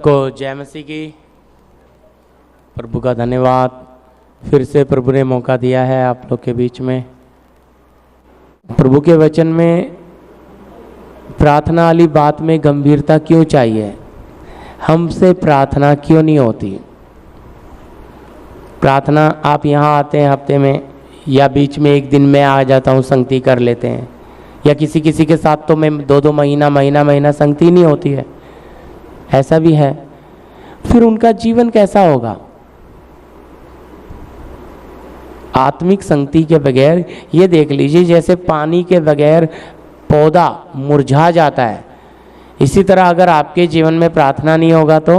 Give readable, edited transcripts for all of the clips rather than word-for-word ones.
सबको जय मसीह की। प्रभु का धन्यवाद, फिर से प्रभु ने मौका दिया है आप लोग के बीच में। प्रभु के वचन में प्रार्थना वाली बात में गंभीरता क्यों चाहिए, हमसे प्रार्थना क्यों नहीं होती। प्रार्थना आप यहाँ आते हैं हफ्ते में या बीच में एक दिन में आ जाता हूँ, संगति कर लेते हैं, या किसी किसी के साथ तो मैं 2-2 महीना संगति नहीं होती है, ऐसा भी है। फिर उनका जीवन कैसा होगा। आत्मिक संगति के बगैर, ये देख लीजिए जैसे पानी के बगैर पौधा मुरझा जाता है, इसी तरह अगर आपके जीवन में प्रार्थना नहीं होगा तो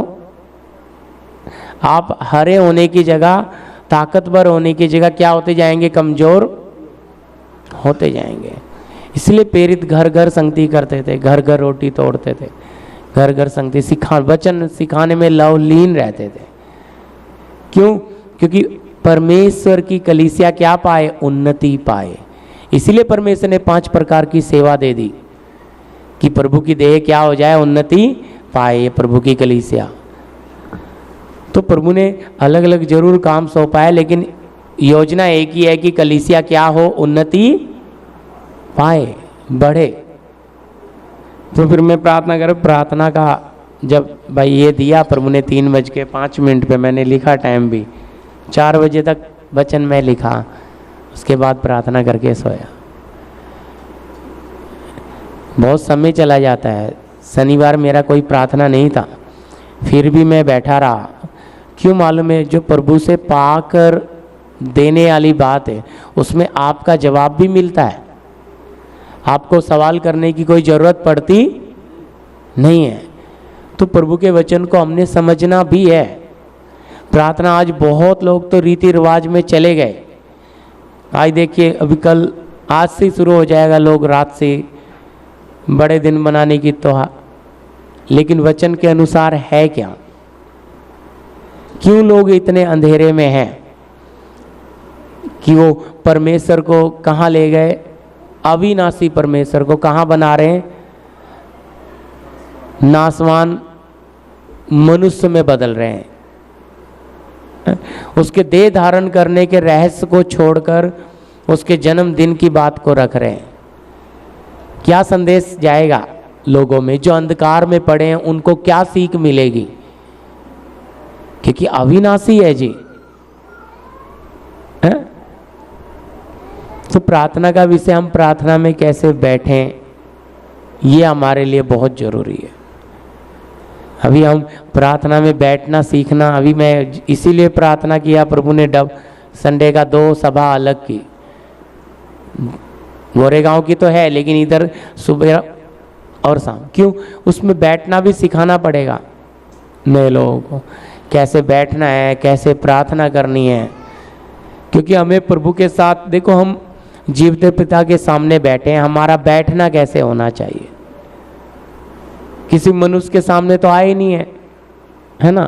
आप हरे होने की जगह, ताकतवर होने की जगह क्या होते जाएंगे, कमजोर होते जाएंगे। इसलिए प्रेरित घर घर संगति करते थे, घर घर रोटी तोड़ते थे, घर घर संगति वचन सिखाने में लवलीन रहते थे। क्यों? क्योंकि परमेश्वर की कलीसिया क्या पाए, उन्नति पाए। इसीलिए परमेश्वर ने 5 प्रकार की सेवा दे दी कि प्रभु की देह क्या हो जाए, उन्नति पाए प्रभु की कलीसिया। तो प्रभु ने अलग अलग जरूर काम सौंपा है, लेकिन योजना एक ही है कि कलीसिया क्या हो, उन्नति पाए, बढ़े। तो फिर मैं प्रार्थना कर, प्रार्थना का जब भाई ये दिया प्रभु ने 3:05 पे, मैंने लिखा टाइम भी 4 बजे तक वचन में लिखा, उसके बाद प्रार्थना करके सोया। बहुत समय चला जाता है। शनिवार मेरा कोई प्रार्थना नहीं था, फिर भी मैं बैठा रहा। क्यों मालूम है, जो प्रभु से पाकर देने वाली बात है उसमें आपका जवाब भी मिलता है। आपको सवाल करने की कोई ज़रूरत पड़ती नहीं है। तो प्रभु के वचन को हमने समझना भी है। प्रार्थना आज बहुत लोग तो रीति रिवाज में चले गए। आज देखिए अभी कल आज से शुरू हो जाएगा, लोग रात से बड़े दिन मनाने की त्योहार, लेकिन वचन के अनुसार है क्या? क्यों लोग इतने अंधेरे में हैं कि वो परमेश्वर को कहाँ ले गए, अविनाशी परमेश्वर को कहाँ बना रहे हैं, नासवान मनुष्य में बदल रहे हैं। उसके देह धारण करने के रहस्य को छोड़कर उसके जन्मदिन की बात को रख रहे हैं। क्या संदेश जाएगा लोगों में? जो अंधकार में पड़े हैं उनको क्या सीख मिलेगी? क्योंकि अविनाशी है जी। है? तो प्रार्थना का विषय, हम प्रार्थना में कैसे बैठें, ये हमारे लिए बहुत जरूरी है। अभी हम प्रार्थना में बैठना सीखना, अभी मैं इसीलिए प्रार्थना किया, प्रभु ने संडे का 2 सभा अलग की। गोरेगांव की तो है, लेकिन इधर सुबह और शाम। क्यों? उसमें बैठना भी सिखाना पड़ेगा नए लोगों को, कैसे बैठना है, कैसे प्रार्थना करनी है। क्योंकि हमें प्रभु के साथ, देखो हम जीवते पिता के सामने बैठे हैं, हमारा बैठना कैसे होना चाहिए। किसी मनुष्य के सामने तो आए नहीं है ना।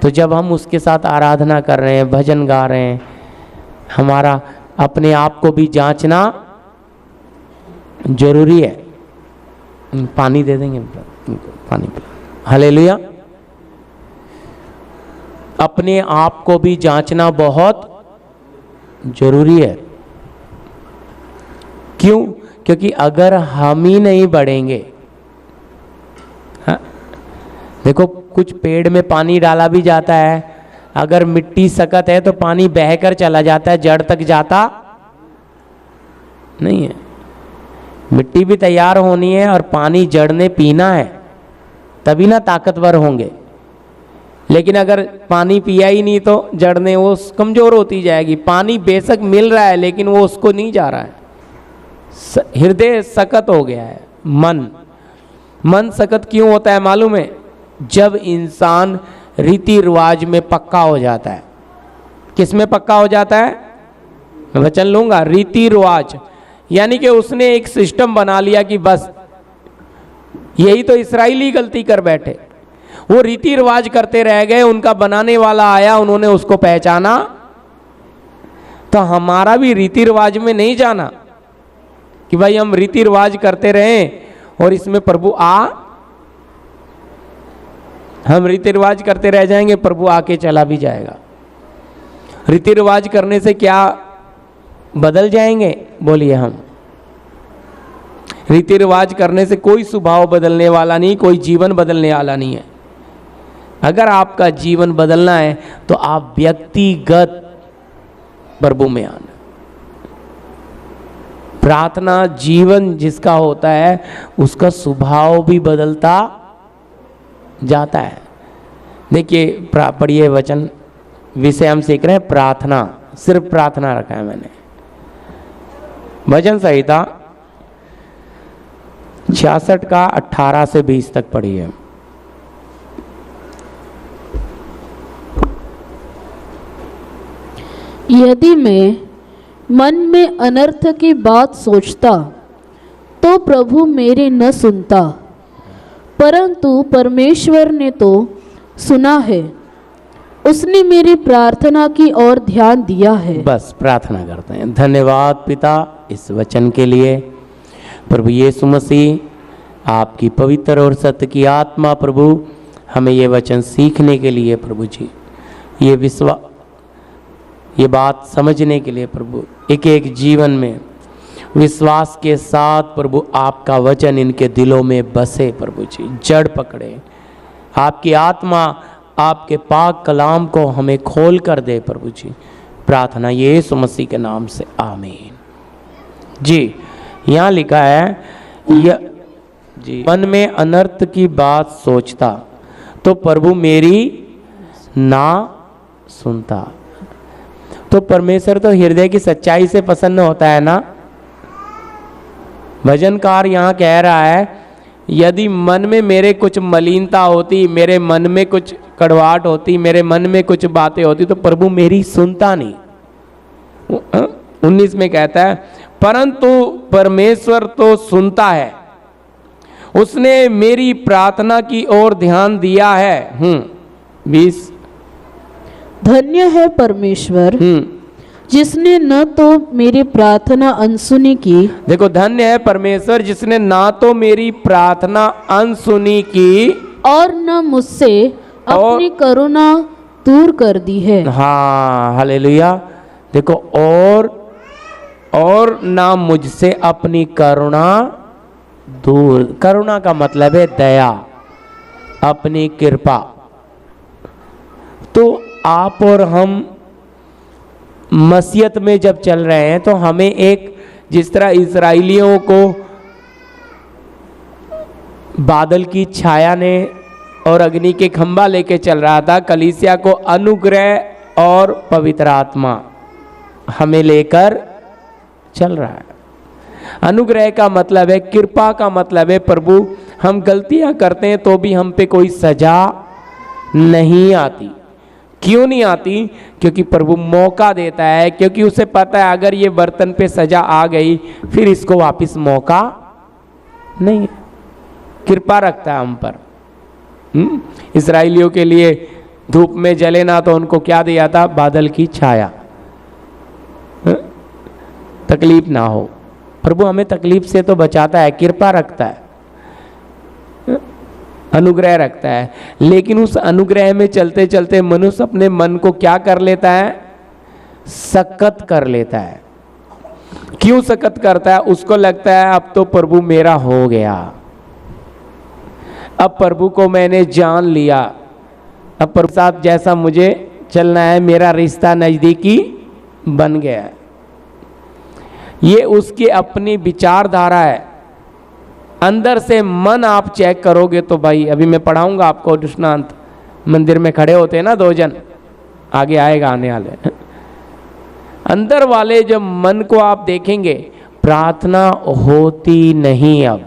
तो जब हम उसके साथ आराधना कर रहे हैं, भजन गा रहे हैं, हमारा अपने आप को भी जांचना जरूरी है। पानी दे देंगे, पानी पिला। हालेलुया। अपने आप को भी जांचना बहुत जरूरी है। क्यों? क्योंकि अगर हम ही नहीं बढ़ेंगे, देखो कुछ पेड़ में पानी डाला भी जाता है, अगर मिट्टी सख्त है तो पानी बहकर चला जाता है, जड़ तक जाता नहीं है। मिट्टी भी तैयार होनी है और पानी जड़ ने पीना है, तभी ना ताकतवर होंगे। लेकिन अगर पानी पिया ही नहीं तो जड़ ने वो कमजोर होती जाएगी। पानी बेशक मिल रहा है लेकिन वो उसको नहीं जा रहा है। हृदय सख्त हो गया है। मन सख्त क्यों होता है मालूम है? जब इंसान रीति रिवाज में पक्का हो जाता है। किस में पक्का हो जाता है? मैं वचन लूंगा, रीति रिवाज। यानी कि उसने एक सिस्टम बना लिया कि बस यही तो इस्राएली गलती कर बैठे। वो रीति रिवाज करते रह गए, उनका बनाने वाला आया, उन्होंने उसको पहचाना। तो हमारा भी रीति रिवाज में नहीं जाना कि भाई हम रीति रिवाज करते रहें और इसमें प्रभु हम रीति रिवाज करते रह जाएंगे, प्रभु आके चला भी जाएगा। रीति रिवाज करने से क्या बदल जाएंगे? बोलिए हम। रीति रिवाज करने से कोई स्वभाव बदलने वाला नहीं, कोई जीवन बदलने वाला नहीं है। अगर आपका जीवन बदलना है तो आप व्यक्तिगत प्रभु में आना। प्रार्थना जीवन जिसका होता है उसका स्वभाव भी बदलता जाता है। देखिए, पढ़िए वचन, विषय हम सीख रहे हैं प्रार्थना, सिर्फ प्रार्थना रखा है मैंने। भजन संहिता 66 का 18 से 20 तक पढ़िए। यदि मैं मन में अनर्थ की बात सोचता तो प्रभु मेरे न सुनता, परंतु परमेश्वर ने तो सुना है, उसने मेरी प्रार्थना की ओर ध्यान दिया है। बस प्रार्थना करते हैं। धन्यवाद पिता इस वचन के लिए। प्रभु यीशु मसीह आपकी पवित्र और सत्य की आत्मा प्रभु हमें ये वचन सीखने के लिए प्रभु जी, ये बात समझने के लिए प्रभु, एक एक जीवन में विश्वास के साथ प्रभु आपका वचन इनके दिलों में बसे प्रभु जी, जड़ पकड़े। आपकी आत्मा आपके पाक कलाम को हमें खोल कर दे प्रभु जी। प्रार्थना यीशु मसीह के नाम से, आमीन। जी, यहाँ लिखा है जी, मन में अनर्थ की बात सोचता तो प्रभु मेरी ना सुनता। तो परमेश्वर तो हृदय की सच्चाई से प्रसन्न होता है ना। भजनकार यहाँ कह रहा है, यदि मन में मेरे कुछ मलिनता होती, मेरे मन में कुछ कड़वाहट होती, मेरे मन में कुछ बातें होती तो प्रभु मेरी सुनता नहीं। 19 में कहता है, परंतु परमेश्वर तो सुनता है, उसने मेरी प्रार्थना की ओर ध्यान दिया है। 20, धन्य है परमेश्वर जिसने न तो मेरी प्रार्थना अनसुनी की। देखो, धन्य है परमेश्वर जिसने ना तो मेरी प्रार्थना अनसुनी की और न मुझसे अपनी करुणा दूर कर दी है। हाँ, हालेलुया। देखो, और ना मुझसे अपनी करुणा दूर। करुणा का मतलब है दया, अपनी कृपा। तो आप और हम मसीहत में जब चल रहे हैं तो हमें एक, जिस तरह इस्राएलियों को बादल की छाया ने और अग्नि के खंभा लेके चल रहा था, कलीसिया को अनुग्रह और पवित्र आत्मा हमें लेकर चल रहा है। अनुग्रह का मतलब है, कृपा का मतलब है, प्रभु हम गलतियां करते हैं तो भी हम पे कोई सजा नहीं आती। क्यों नहीं आती? क्योंकि प्रभु मौका देता है, क्योंकि उसे पता है अगर ये बर्तन पे सजा आ गई फिर इसको वापस मौका नहीं। कृपा रखता है हम पर। इस्राएलियों के लिए धूप में जले ना तो उनको क्या दिया था? बादल की छाया, तकलीफ ना हो। प्रभु हमें तकलीफ से तो बचाता है, कृपा रखता है, अनुग्रह रखता है। लेकिन उस अनुग्रह में चलते चलते मनुष्य अपने मन को क्या कर लेता है? सख्त कर लेता है। क्यों सख्त करता है? उसको लगता है अब तो प्रभु मेरा हो गया, अब प्रभु को मैंने जान लिया, अब प्रभु साथ जैसा मुझे चलना है, मेरा रिश्ता नजदीकी बन गया है। ये उसकी अपनी विचारधारा है। अंदर से मन आप चेक करोगे तो भाई, अभी मैं पढ़ाऊंगा आपको दृष्टांत। मंदिर में खड़े होते हैं ना दो जन, आगे आएगा आने वाले। अंदर वाले जब मन को आप देखेंगे, प्रार्थना होती नहीं। अब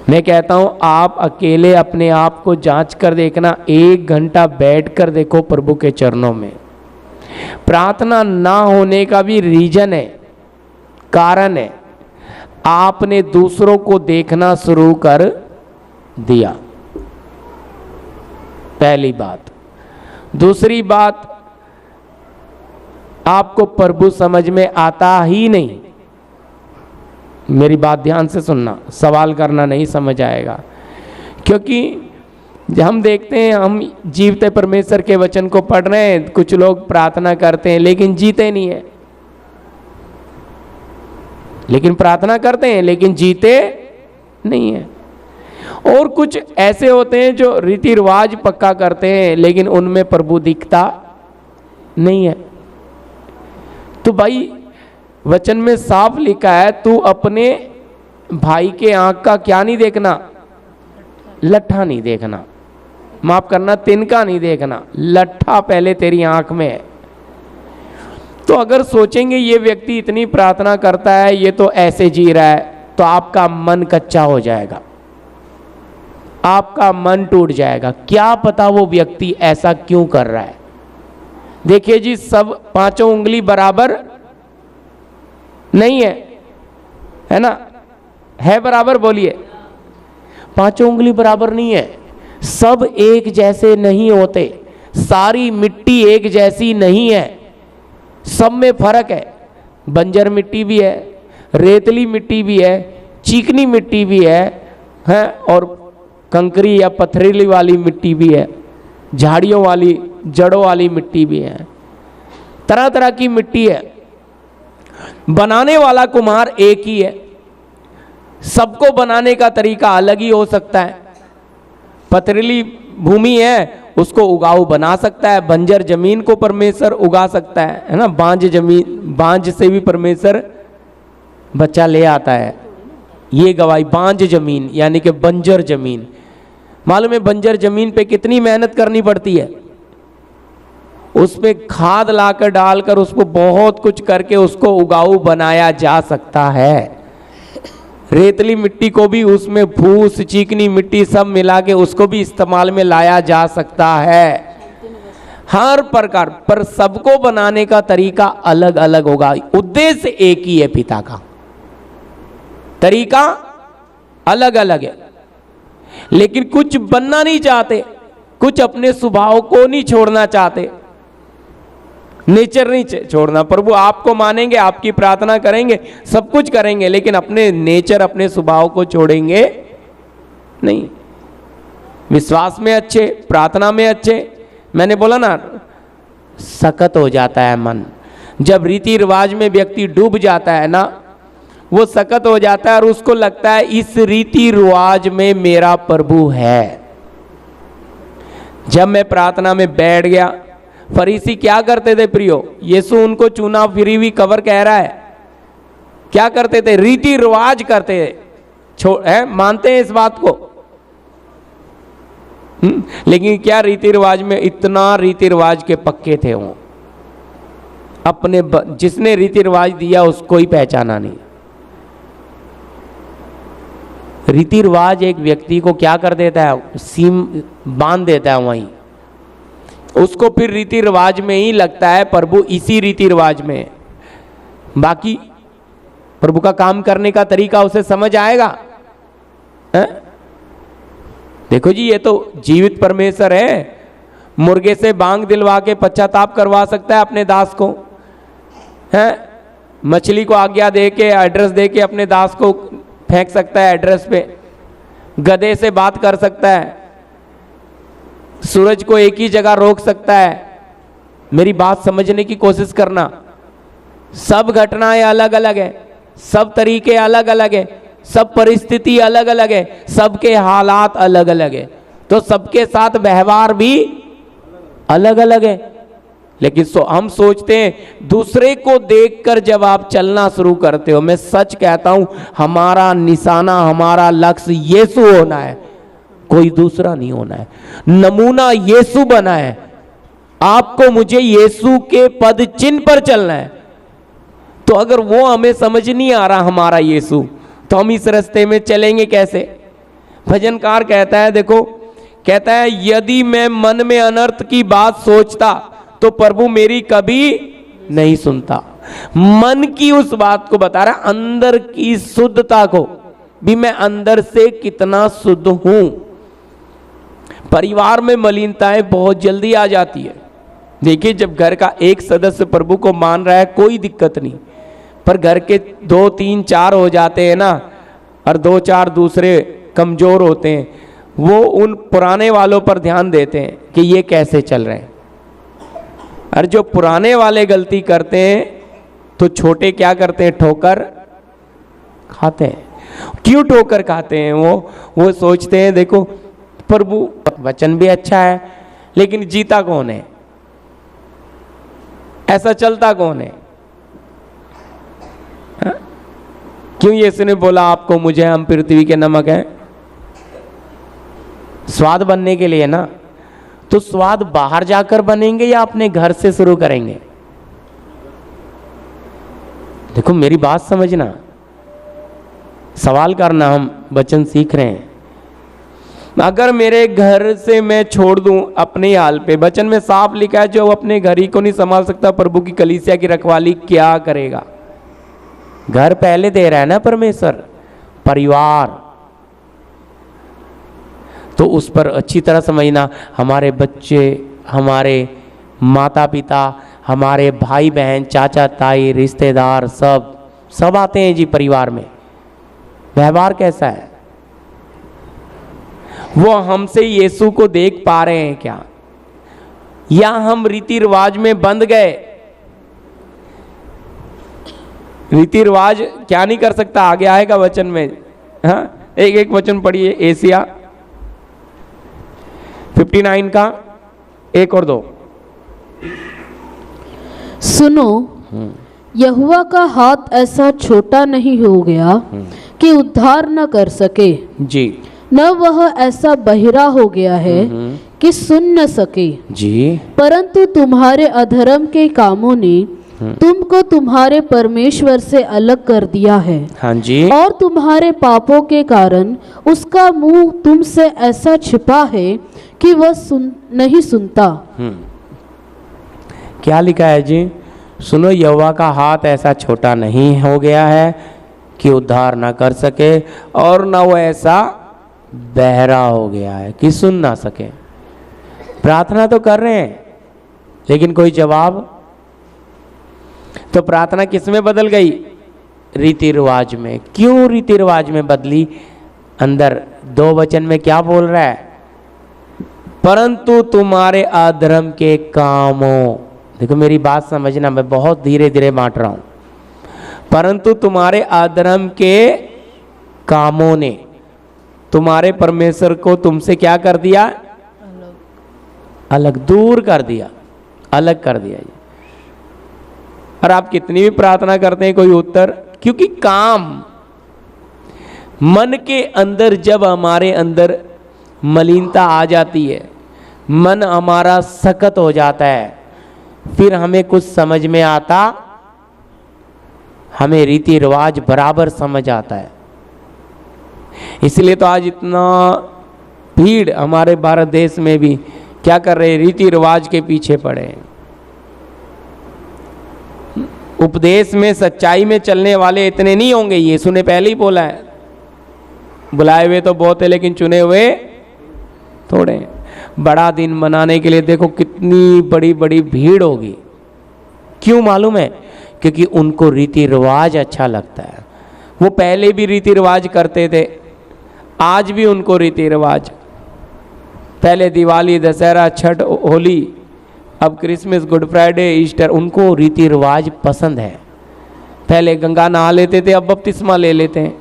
मैं कहता हूं आप अकेले अपने आप को जांच कर देखना, 1 घंटा बैठ कर देखो प्रभु के चरणों में। प्रार्थना ना होने का भी रीजन है, कारण है, आपने दूसरों को देखना शुरू कर दिया, पहली बात। दूसरी बात, आपको प्रभु समझ में आता ही नहीं। मेरी बात ध्यान से सुनना, सवाल करना नहीं, समझ आएगा। क्योंकि हम देखते हैं, हम जीवते परमेश्वर के वचन को पढ़ रहे हैं, कुछ लोग प्रार्थना करते हैं लेकिन जीते नहीं है, लेकिन प्रार्थना करते हैं लेकिन जीते नहीं है। और कुछ ऐसे होते हैं जो रीति रिवाज पक्का करते हैं लेकिन उनमें प्रभु दिखता नहीं है। तो भाई वचन में साफ लिखा है, तू अपने भाई के आंख का क्या नहीं देखना, लट्ठा नहीं देखना, माफ करना, तिनका नहीं देखना, लट्ठा पहले तेरी आंख में है। तो अगर सोचेंगे ये व्यक्ति इतनी प्रार्थना करता है, ये तो ऐसे जी रहा है, तो आपका मन कच्चा हो जाएगा, आपका मन टूट जाएगा। क्या पता वो व्यक्ति ऐसा क्यों कर रहा है। देखिए जी, सब पांचों उंगली बराबर नहीं है ना? है बराबर? बोलिए। पांचों उंगली बराबर नहीं है, सब एक जैसे नहीं होते, सारी मिट्टी एक जैसी नहीं है, सब में फर्क है। बंजर मिट्टी भी है, रेतली मिट्टी भी है, चिकनी मिट्टी भी है और कंकरी या पथरीली वाली मिट्टी भी है, झाड़ियों वाली, जड़ों वाली मिट्टी भी है, तरह तरह की मिट्टी है। बनाने वाला कुम्हार एक ही है, सबको बनाने का तरीका अलग ही हो सकता है। पथरीली भूमि है, उसको उगाऊ बना सकता है, बंजर जमीन को परमेश्वर उगा सकता है ना? बांझ जमीन, बांझ से भी परमेश्वर बच्चा ले आता है। ये गवाही, बांझ जमीन यानी कि बंजर जमीन। मालूम है बंजर जमीन पे कितनी मेहनत करनी पड़ती है, उसमें खाद लाकर डालकर उसको बहुत कुछ करके उसको उगाऊ बनाया जा सकता है। रेतली मिट्टी को भी उसमें फूस, चिकनी मिट्टी सब मिला के उसको भी इस्तेमाल में लाया जा सकता है। हर प्रकार पर सबको बनाने का तरीका अलग अलग होगा, उद्देश्य एक ही है, पिता का तरीका अलग अलग है। लेकिन कुछ बनना नहीं चाहते, कुछ अपने स्वभाव को नहीं छोड़ना चाहते, नेचर नहीं छोड़ना। प्रभु आपको मानेंगे, आपकी प्रार्थना करेंगे, सब कुछ करेंगे, लेकिन अपने नेचर, अपने स्वभाव को छोड़ेंगे नहीं। विश्वास में अच्छे, प्रार्थना में अच्छे, मैंने बोला ना, सकत हो जाता है मन। जब रीति रिवाज में व्यक्ति डूब जाता है ना, वो सकत हो जाता है और उसको लगता है इस रीति रिवाज में मेरा प्रभु है। जब मैं प्रार्थना में बैठ गया, फरीसी क्या करते थे प्रियो? यीशु उनको चुना फिरी हुई कबर कह रहा है, क्या करते थे? रीति रिवाज करते थे, मानते हैं इस बात को। लेकिन क्या रीति रिवाज में, इतना रीति रिवाज के पक्के थे वो, अपने जिसने रीति रिवाज दिया उसको ही पहचाना नहीं। रीति रिवाज एक व्यक्ति को क्या कर देता है? सीम बांध देता है वहीं, उसको फिर रीति रिवाज में ही लगता है प्रभु इसी रीति रिवाज में है। बाकी प्रभु का काम करने का तरीका उसे समझ आएगा? देखो जी, ये तो जीवित परमेश्वर है, मुर्गे से बांग दिलवा के पश्चाताप करवा सकता है अपने दास को, है? मछली को आज्ञा दे के, एड्रेस दे के अपने दास को फेंक सकता है एड्रेस पे, गधे से बात कर सकता है, सूरज को एक ही जगह रोक सकता है। मेरी बात समझने की कोशिश करना। सब घटनाएं अलग अलग है, सब तरीके अलग अलग है, सब परिस्थिति अलग अलग है, सबके हालात अलग अलग है, तो सबके साथ व्यवहार भी अलग अलग है। लेकिन हम सोचते हैं, दूसरे को देखकर जब आप चलना शुरू करते हो, मैं सच कहता हूं, हमारा निशाना, हमारा लक्ष्य यीशु होना है, कोई दूसरा नहीं होना है। नमूना यीशु बना है, आपको मुझे यीशु के पद चिन्ह पर चलना है। तो अगर वो हमें समझ नहीं आ रहा हमारा यीशु, तो हम इस रास्ते में चलेंगे कैसे? भजनकार कहता है, देखो, कहता है, यदि मैं मन में अनर्थ की बात सोचता तो प्रभु मेरी कभी नहीं सुनता। मन की उस बात को बता रहा, अंदर की शुद्धता को भी, मैं अंदर से कितना शुद्ध हूं। परिवार में मलिनताएं बहुत जल्दी आ जाती है। देखिए, जब घर का एक सदस्य प्रभु को मान रहा है कोई दिक्कत नहीं, पर घर के 2 3 4 हो जाते हैं ना, और 2 4 दूसरे कमजोर होते हैं, वो उन पुराने वालों पर ध्यान देते हैं कि ये कैसे चल रहे हैं। और जो पुराने वाले गलती करते हैं तो छोटे क्या करते हैं, ठोकर खाते हैं। क्यों ठोकर खाते हैं? वो सोचते हैं देखो प्रभु वचन भी अच्छा है लेकिन जीता कौन है, ऐसा चलता कौन है? हा? क्यों यीशु ने बोला आपको मुझे, हम पृथ्वी के नमक हैं? स्वाद बनने के लिए ना। तो स्वाद बाहर जाकर बनेंगे या अपने घर से शुरू करेंगे? देखो मेरी बात समझना, सवाल करना, हम वचन सीख रहे हैं। अगर मेरे घर से मैं छोड़ दूं अपने हाल पे, वचन में साफ लिखा है जो अपने घर ही को नहीं संभाल सकता प्रभु की कलीसिया की रखवाली क्या करेगा? घर पहले दे रहा है ना परमेश्वर, परिवार। तो उस पर अच्छी तरह समझना, हमारे बच्चे, हमारे माता पिता, हमारे भाई बहन, चाचा ताई, रिश्तेदार, सब आते हैं जी परिवार में। व्यवहार कैसा है? वो हमसे यीशु को देख पा रहे हैं क्या, या हम रीति रिवाज में बंध गए? रीति रिवाज क्या नहीं कर सकता, आगे आएगा वचन में। हाँ, एक वचन पढ़िए, एशिया 59 का 1 और 2। सुनो, यहोवा का हाथ ऐसा छोटा नहीं हो गया कि उद्धार न कर सके, जी, न वह ऐसा बहिरा हो गया है कि सुन न सके जी, परंतु तुम्हारे अधर्म के कामों ने तुमको तुम्हारे परमेश्वर से अलग कर दिया है। हाँ जी, और तुम्हारे पापों के कारण उसका मुंह तुमसे ऐसा छिपा है कि वह नहीं सुनता। क्या लिखा है जी? सुनो, यहोवा का हाथ ऐसा छोटा नहीं हो गया है कि उद्धार ना कर सके, और ना वो ऐसा बहरा हो गया है कि सुन ना सके। प्रार्थना तो कर रहे हैं लेकिन कोई जवाब। तो प्रार्थना किस में बदल गई? रीति रिवाज में। क्यों रीति रिवाज में बदली? अंदर 2 वचन में क्या बोल रहा है? परंतु तुम्हारे अधर्म के कामों, देखो मेरी बात समझना, मैं बहुत धीरे धीरे बांट रहा हूं। परंतु तुम्हारे अधर्म के कामों ने तुम्हारे परमेश्वर को तुमसे क्या कर दिया? अलग, दूर कर दिया, अलग कर दिया। और आप कितनी भी प्रार्थना करते हैं कोई उत्तर, क्योंकि काम मन के अंदर, जब हमारे अंदर मलिनता आ जाती है, मन हमारा सख्त हो जाता है, फिर हमें कुछ समझ में आता, हमें रीति रिवाज बराबर समझ आता है। इसलिए तो आज इतना भीड़ हमारे भारत देश में भी क्या कर रहे हैं? रीति रिवाज के पीछे पड़े हैं। उपदेश में, सच्चाई में चलने वाले इतने नहीं होंगे, यीशु ने पहले ही बोला है, बुलाए हुए तो बहुत है लेकिन चुने हुए थोड़े हैं। बड़ा दिन मनाने के लिए देखो कितनी बड़ी बड़ी भीड़ होगी। क्यों मालूम है? क्योंकि उनको रीति रिवाज अच्छा लगता है। वो पहले भी रीति रिवाज करते थे, आज भी उनको रीति रिवाज, पहले दिवाली, दशहरा, छठ, होली, अब क्रिसमस, गुड फ्राइडे, ईस्टर, उनको रीति रिवाज पसंद है। पहले गंगा नहा लेते थे, अब बपतिस्मा ले लेते हैं।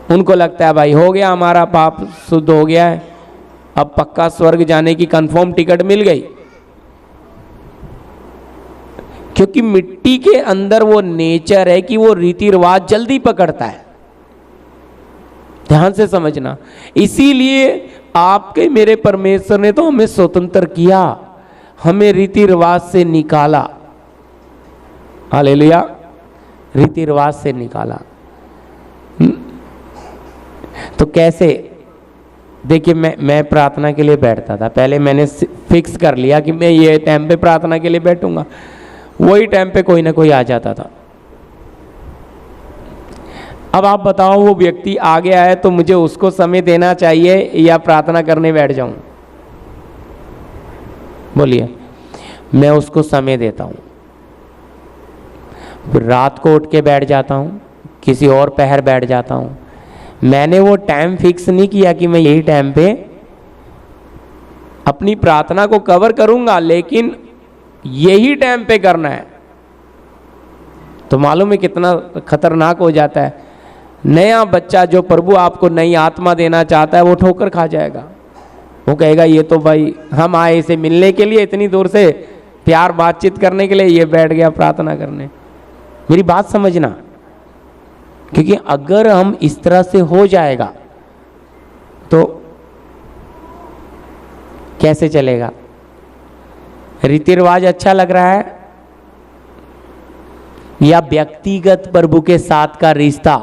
उनको लगता है भाई हो गया, हमारा पाप शुद्ध हो गया है, अब पक्का स्वर्ग जाने की कंफर्म टिकट मिल गई। क्योंकि मिट्टी के अंदर वो नेचर है कि वो रीति रिवाज जल्दी पकड़ता है। ध्यान से समझना। इसीलिए आपके मेरे परमेश्वर ने तो हमें स्वतंत्र किया, हमें रीति रिवाज से निकाला। हालेलुया, रीति रिवाज से निकाला। तो कैसे? देखिए मैं प्रार्थना के लिए बैठता था, पहले मैंने फिक्स कर लिया कि मैं ये टाइम पे प्रार्थना के लिए बैठूंगा, वही टाइम पे कोई ना कोई आ जाता था। अब आप बताओ, वो व्यक्ति आ गया है तो मुझे उसको समय देना चाहिए या प्रार्थना करने बैठ जाऊं? बोलिए। मैं उसको समय देता हूं, फिर रात को उठ के बैठ जाता हूं, किसी और पहर बैठ जाता हूं। मैंने वो टाइम फिक्स नहीं किया कि मैं यही टाइम पे अपनी प्रार्थना को कवर करूंगा, लेकिन यही टाइम पे करना है। तो मालूम है कितना खतरनाक हो जाता है। नया बच्चा जो प्रभु आपको नई आत्मा देना चाहता है वो ठोकर खा जाएगा। वो कहेगा ये तो भाई हम आए इसे मिलने के लिए, इतनी दूर से प्यार बातचीत करने के लिए, ये बैठ गया प्रार्थना करने। मेरी बात समझना, क्योंकि अगर हम इस तरह से हो जाएगा तो कैसे चलेगा। रीति रिवाज अच्छा लग रहा है या व्यक्तिगत प्रभु के साथ का रिश्ता।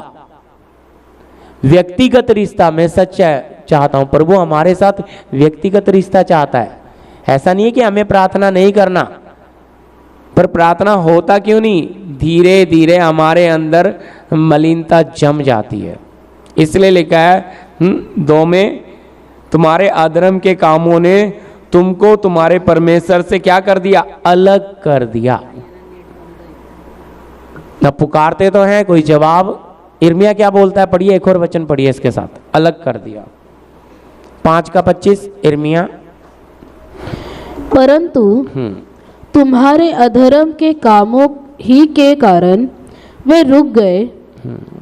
व्यक्तिगत रिश्ता मैं सच चाहता हूं, प्रभु हमारे साथ व्यक्तिगत रिश्ता चाहता है। ऐसा नहीं है कि हमें प्रार्थना नहीं करना, पर प्रार्थना होता क्यों नहीं, धीरे धीरे हमारे अंदर मलिनता जम जाती है। इसलिए लिखा है 2 में, तुम्हारे अधर्म के कामों ने तुमको तुम्हारे परमेश्वर से क्या कर दिया, अलग कर दिया। न पुकारते तो हैं, कोई जवाब। इर्मिया क्या बोलता है, पढ़िए एक और वचन पढ़िए इसके साथ, अलग कर दिया। 5:25 इर्मिया। परंतु तुम्हारे अधर्म के कामों ही के कारण वे रुक गए,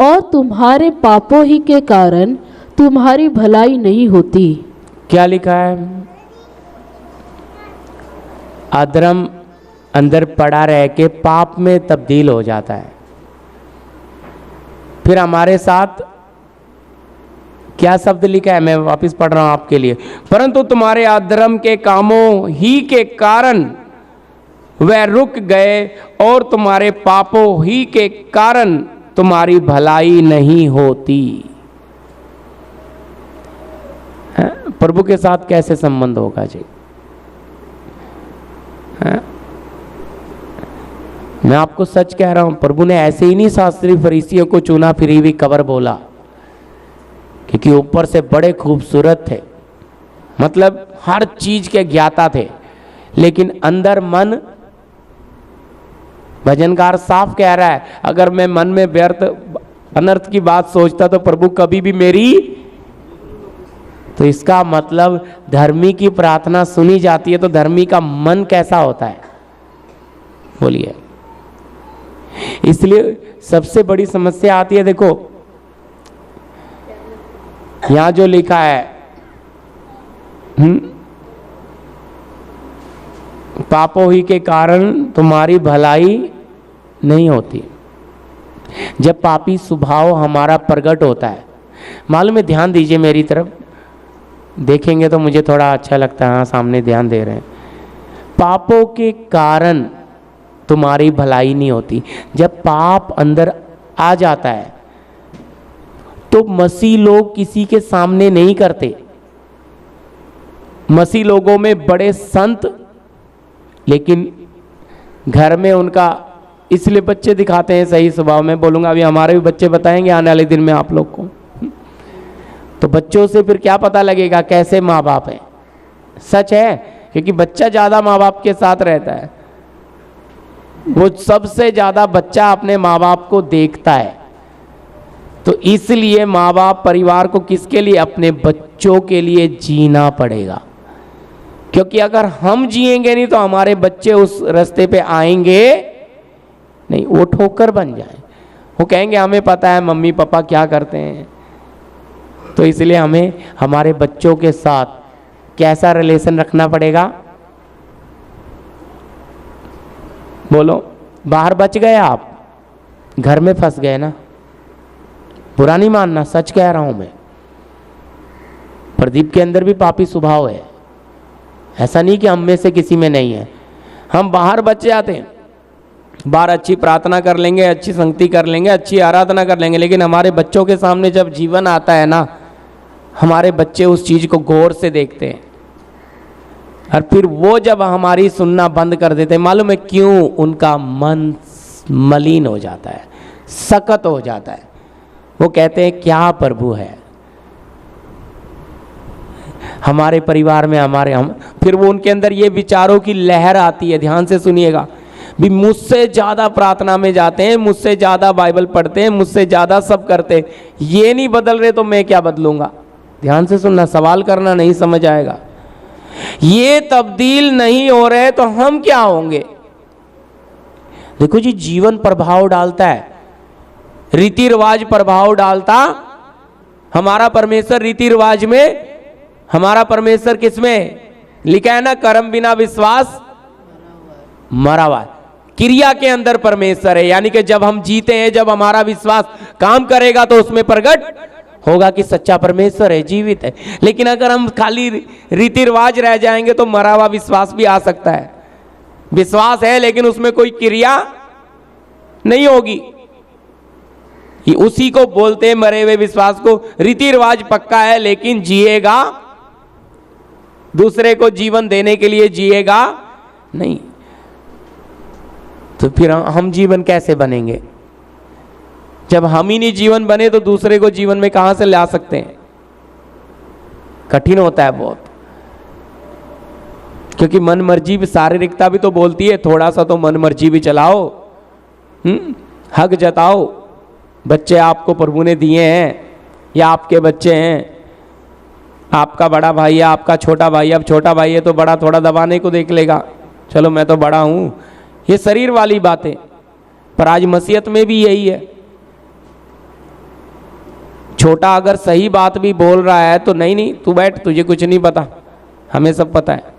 और तुम्हारे पापों ही के कारण तुम्हारी भलाई नहीं होती। क्या लिखा है, अधर्म अंदर पड़ा रह के पाप में तब्दील हो जाता है। फिर हमारे साथ क्या शब्द लिखा है, मैं वापस पढ़ रहा हूं आपके लिए। परंतु तुम्हारे अधर्म के कामों ही के कारण वह रुक गए, और तुम्हारे पापों ही के कारण तुम्हारी भलाई नहीं होती। प्रभु के साथ कैसे संबंध होगा जी। मैं आपको सच कह रहा हूं, प्रभु ने ऐसे ही नहीं शास्त्री फरीसियों को चुना फिरी हुई कबर बोला, क्योंकि ऊपर से बड़े खूबसूरत थे, मतलब हर चीज के ज्ञाता थे, लेकिन अंदर मन, भजनकार साफ कह रहा है, अगर मैं मन में व्यर्थ अनर्थ की बात सोचता तो प्रभु कभी भी मेरी, तो इसका मतलब धर्मी की प्रार्थना सुनी जाती है तो धर्मी का मन कैसा होता है, बोलिए। इसलिए सबसे बड़ी समस्या आती है, देखो यहां जो लिखा है, पापों ही के कारण तुम्हारी भलाई नहीं होती। जब पापी स्वभाव हमारा प्रकट होता है, मालूम है, ध्यान दीजिए मेरी तरफ, देखेंगे तो मुझे थोड़ा अच्छा लगता है, हाँ सामने ध्यान दे रहे हैं। पापों के कारण तुम्हारी भलाई नहीं होती। जब पाप अंदर आ जाता है तो मसीह लोग किसी के सामने नहीं करते। मसीह लोगों में बड़े संत, लेकिन घर में उनका, इसलिए बच्चे दिखाते हैं सही स्वभाव। में बोलूंगा अभी हमारे भी बच्चे बताएंगे आने वाले दिन में आप लोग को, तो बच्चों से फिर क्या पता लगेगा कैसे माँ बाप है। सच है, क्योंकि बच्चा ज्यादा माँ बाप के साथ रहता है, वो सबसे ज्यादा बच्चा अपने माँ बाप को देखता है। तो इसलिए माँ बाप परिवार को किसके लिए, अपने बच्चों के लिए जीना पड़ेगा, क्योंकि अगर हम जिएंगे नहीं तो हमारे बच्चे उस रास्ते पे आएंगे नहीं, वो ठोकर बन जाए। वो कहेंगे हमें पता है मम्मी पापा क्या करते हैं। तो इसलिए हमें हमारे बच्चों के साथ कैसा रिलेशन रखना पड़ेगा, बोलो। बाहर बच गए आप, घर में फंस गए ना, बुरा नहीं मानना, सच कह रहा हूं मैं। प्रदीप के अंदर भी पापी स्वभाव है, ऐसा नहीं कि हम में से किसी में नहीं है। हम बाहर बच जाते हैं, बाहर अच्छी प्रार्थना कर लेंगे, अच्छी संगति कर लेंगे, अच्छी आराधना कर लेंगे, लेकिन हमारे बच्चों के सामने जब जीवन आता है ना, हमारे बच्चे उस चीज को गौर से देखते हैं, और फिर वो जब हमारी सुनना बंद कर देते हैं, मालूम है क्यों, उनका मन मलिन हो जाता है, सकत हो जाता है। वो कहते हैं क्या प्रभु है हमारे परिवार में, हमारे हम, फिर वो उनके अंदर ये विचारों की लहर आती है। ध्यान से सुनिएगा, भी मुझसे ज़्यादा प्रार्थना में जाते हैं, मुझसे ज़्यादा बाइबल पढ़ते हैं, मुझसे ज़्यादा सब करते हैं, ये नहीं बदल रहे तो मैं क्या बदलूंगा? ध्यान से सुनना, सवाल करना, नहीं समझ आएगा। ये तब्दील नहीं हो रहे तो हम क्या होंगे? देखो जी, जीवन प्रभाव डालता है, रीति रिवाज प्रभाव डालता। हमारा परमेश्वर रीति रिवाज में, हमारा परमेश्वर किसमें? लिखा है ना, कर्म बिना विश्वास मरा हुआ है। क्रिया के अंदर परमेश्वर है, यानी कि जब हम जीते हैं, जब हमारा विश्वास काम करेगा तो उसमें प्रकट होगा कि सच्चा परमेश्वर है, जीवित है। लेकिन अगर हम खाली रीति रिवाज रह जाएंगे तो मरा हुआ विश्वास भी आ सकता है। विश्वास है लेकिन उसमें कोई क्रिया नहीं होगी, उसी को बोलते हैं मरे हुए विश्वास को। रीति रिवाज पक्का है लेकिन जिएगा, दूसरे को जीवन देने के लिए जिएगा नहीं। तो फिर हम जीवन कैसे बनेंगे? जब हम ही नहीं जीवन बने तो दूसरे को जीवन में कहां से ला सकते हैं? कठिन होता है बहुत, क्योंकि मन मर्जी भी, शारीरिकता भी तो बोलती है थोड़ा सा तो मन मर्जी भी चलाओ, हक जताओ। बच्चे आपको प्रभु ने दिए हैं या आपके बच्चे हैं, आपका बड़ा भाई है, आपका छोटा भाई। अब छोटा भाई है तो बड़ा थोड़ा दबाने को देख लेगा, चलो मैं तो बड़ा हूं, ये शरीर वाली बातें। पर आज मसीहत में भी यही है, छोटा अगर सही बात भी बोल रहा है तो नहीं नहीं तू बैठ, तुझे कुछ नहीं पता, हमें सब पता है।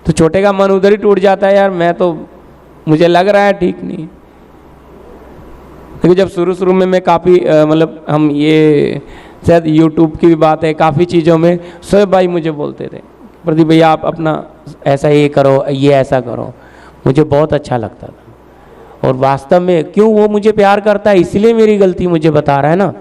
तो छोटे का मन उधर ही टूट जाता है, यार मैं तो, मुझे लग रहा है ठीक नहीं। देखो जब शुरू में मैं काफ़ी मतलब हम ये शायद यूट्यूब की भी बात है, काफ़ी चीज़ों में शोएब भाई मुझे बोलते थे, प्रदीप भैया आप अपना ऐसा ये करो, ये ऐसा करो, मुझे बहुत अच्छा लगता था। और वास्तव में क्यों, वो मुझे प्यार करता है इसलिए मेरी गलती मुझे बता रहा है ना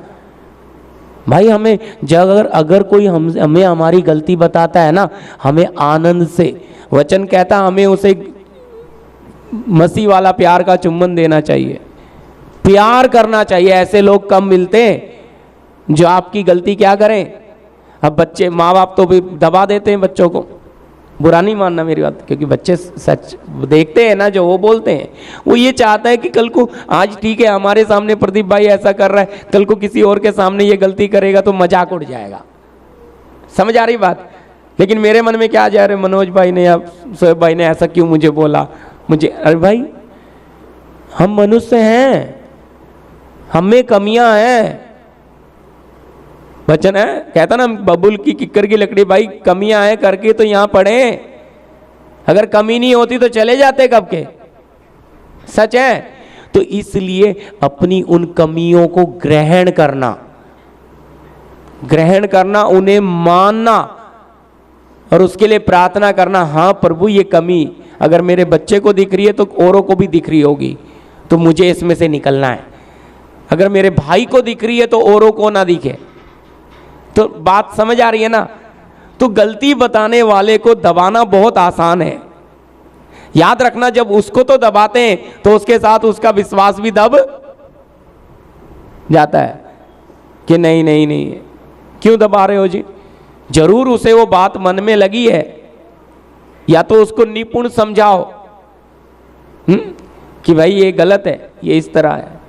भाई। हमें अगर कोई हमें हमारी गलती बताता है ना, हमें आनंद से, वचन कहता हमें उसे मसीह वाला प्यार का चुम्बन देना चाहिए, प्यार करना चाहिए। ऐसे लोग कम मिलते हैं जो आपकी गलती क्या करें। अब बच्चे, माँ बाप तो भी दबा देते हैं बच्चों को, बुरा नहीं मानना मेरी बात, क्योंकि बच्चे सच देखते हैं ना, जो वो बोलते हैं, वो ये चाहता है कि कल को, आज ठीक है हमारे सामने प्रदीप भाई ऐसा कर रहा है, कल को किसी और के सामने ये गलती करेगा तो मजाक उड़ जाएगा। समझ आ रही बात? लेकिन मेरे मन में क्या जा रहा है, मनोज भाई ने या शोएब भाई ने ऐसा क्यों मुझे बोला, मुझे, अरे भाई हम मनुष्य हैं, हमें कमियां हैं। वचन है कहता ना, बबुल की किक्कर की लकड़ी, भाई कमियां हैं करके तो यहां पड़े, अगर कमी नहीं होती तो चले जाते कब के। सच है। तो इसलिए अपनी उन कमियों को ग्रहण करना, उन्हें मानना और उसके लिए प्रार्थना करना। हाँ प्रभु, ये कमी अगर मेरे बच्चे को दिख रही है तो औरों को भी दिख रही होगी, तो मुझे इसमें से निकलना है। अगर मेरे भाई को दिख रही है तो औरों को ना दिखे। तो बात समझ आ रही है ना? तो गलती बताने वाले को दबाना बहुत आसान है। याद रखना, जब उसको तो दबाते हैं तो उसके साथ उसका विश्वास भी दब जाता है कि नहीं नहीं नहीं, क्यों दबा रहे हो जी? जरूर उसे वो बात मन में लगी है, या तो उसको निपुण समझाओ कि भाई ये गलत है, ये इस तरह है।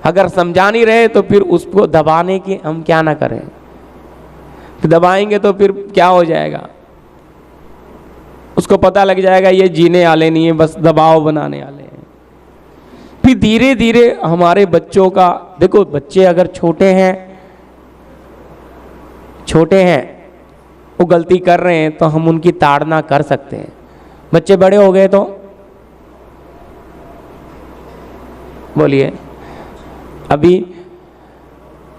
अगर समझा नहीं रहे तो फिर उसको दबाने की हम क्या ना करें, दबाएंगे तो फिर क्या हो जाएगा, उसको पता लग जाएगा ये जीने वाले नहीं है, बस दबाव बनाने वाले हैं। फिर धीरे धीरे हमारे बच्चों का, देखो बच्चे अगर छोटे हैं वो गलती कर रहे हैं तो हम उनकी ताड़ना कर सकते हैं। बच्चे बड़े हो गए तो बोलिए, अभी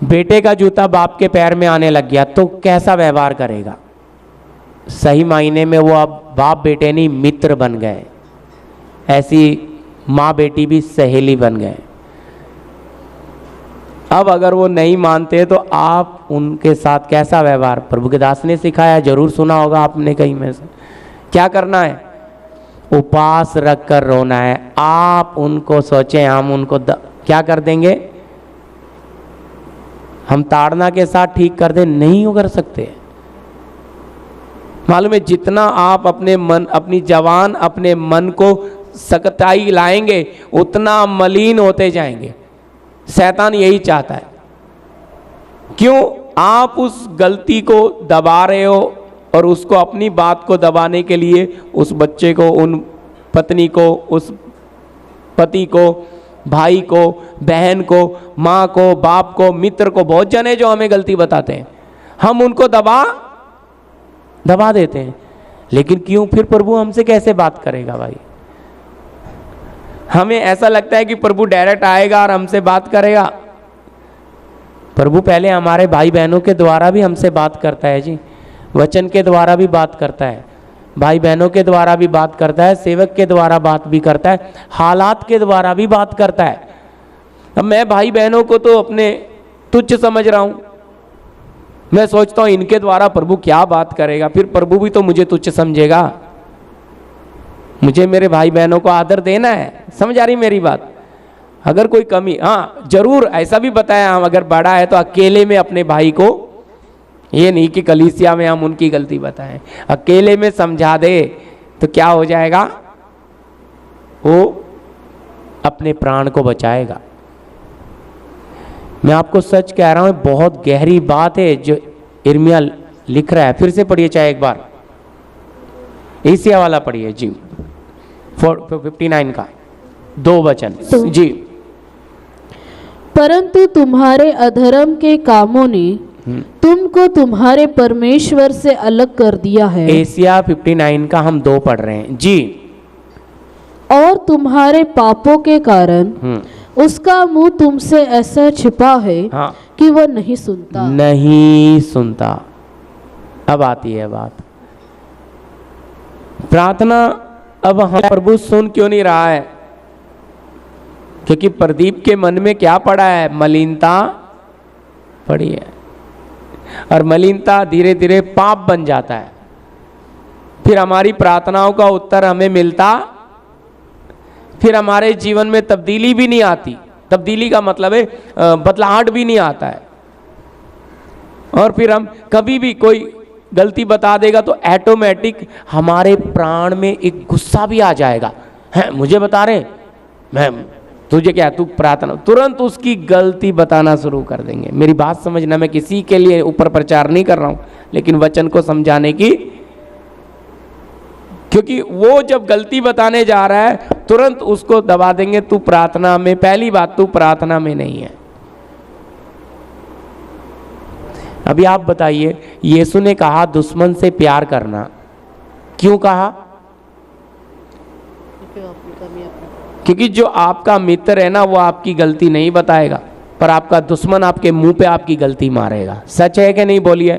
बेटे का जूता बाप के पैर में आने लग गया तो कैसा व्यवहार करेगा? सही मायने में वो अब बाप बेटे नहीं मित्र बन गए, ऐसी माँ बेटी भी सहेली बन गए। अब अगर वो नहीं मानते तो आप उनके साथ कैसा व्यवहार, प्रभु के दास ने सिखाया, जरूर सुना होगा आपने कहीं में से। क्या करना है? उपवास रख कर रोना है। आप उनको सोचें हम उनको क्या कर देंगे, हम ताड़ना के साथ ठीक कर दे, नहीं कर सकते। मालूम है, जितना आप अपने मन, अपनी जवान, अपने मन को सख्ताई लाएंगे उतना मलिन होते जाएंगे। शैतान यही चाहता है। क्यों? आप उस गलती को दबा रहे हो और उसको अपनी बात को दबाने के लिए उस बच्चे को, उन पत्नी को, उस पति को, भाई को, बहन को, माँ को, बाप को, मित्र को, बहुत जने जो हमें गलती बताते हैं, हम उनको दबा देते हैं। लेकिन क्यों? फिर प्रभु हमसे कैसे बात करेगा भाई? हमें ऐसा लगता है कि प्रभु डायरेक्ट आएगा और हमसे बात करेगा। प्रभु पहले हमारे भाई बहनों के द्वारा भी हमसे बात करता है जी, वचन के द्वारा भी बात करता है, भाई बहनों के द्वारा भी बात करता है, सेवक के द्वारा बात भी करता है, हालात के द्वारा भी बात करता है। अब मैं भाई बहनों को तो अपने तुच्छ समझ रहा हूं, मैं सोचता हूं इनके द्वारा प्रभु क्या बात करेगा, फिर प्रभु भी तो मुझे तुच्छ समझेगा। मुझे मेरे भाई बहनों को आदर देना है। समझ आ रही मेरी बात? अगर कोई कमी, हाँ जरूर ऐसा भी बताया, हम अगर बड़ा है तो अकेले में अपने भाई को, ये नहीं कि कलीसिया में हम उनकी गलती बताएं, अकेले में समझा दे तो क्या हो जाएगा? वो अपने प्राण को बचाएगा। मैं आपको सच कह रहा हूं, बहुत गहरी बात है जो इर्मिया लिख रहा है। फिर से पढ़िए चाहे एक बार, एशिया वाला पढ़िए जी, 59 का 2 वचन जी। परंतु तुम्हारे अधर्म के कामों ने तुमको तुम्हारे परमेश्वर से अलग कर दिया है। एशिया 59 का हम 2 पढ़ रहे हैं जी। और तुम्हारे पापों के कारण उसका मुंह तुमसे ऐसा छिपा है, हाँ, कि वह नहीं सुनता। अब आती है बात, प्रार्थना अब हम प्रभु सुन क्यों नहीं रहा है? क्योंकि प्रदीप के मन में क्या पड़ा है? मलिनता पड़ी है, और मलिनता धीरे धीरे पाप बन जाता है। फिर हमारी प्रार्थनाओं का उत्तर हमें मिलता, फिर हमारे जीवन में तब्दीली भी नहीं आती। तब्दीली का मतलब है बदलाहट भी नहीं आता है। और फिर हम कभी भी कोई गलती बता देगा तो ऑटोमेटिक हमारे प्राण में एक गुस्सा भी आ जाएगा। हैं मुझे बता रहे, मैं तुझे क्या, तू प्रार्थना, तुरंत उसकी गलती बताना शुरू कर देंगे। मेरी बात समझना, मैं किसी के लिए ऊपर प्रचार नहीं कर रहा हूं, लेकिन वचन को समझाने की, क्योंकि वो जब गलती बताने जा रहा है तुरंत उसको दबा देंगे, तू प्रार्थना में, पहली बात तू प्रार्थना में नहीं है। अभी आप बताइए, यीशु ने कहा दुश्मन से प्यार करना, क्यों कहा? क्योंकि जो आपका मित्र है ना, वो आपकी गलती नहीं बताएगा, पर आपका दुश्मन आपके मुंह पे आपकी गलती मारेगा। सच है कि नहीं? बोलिए।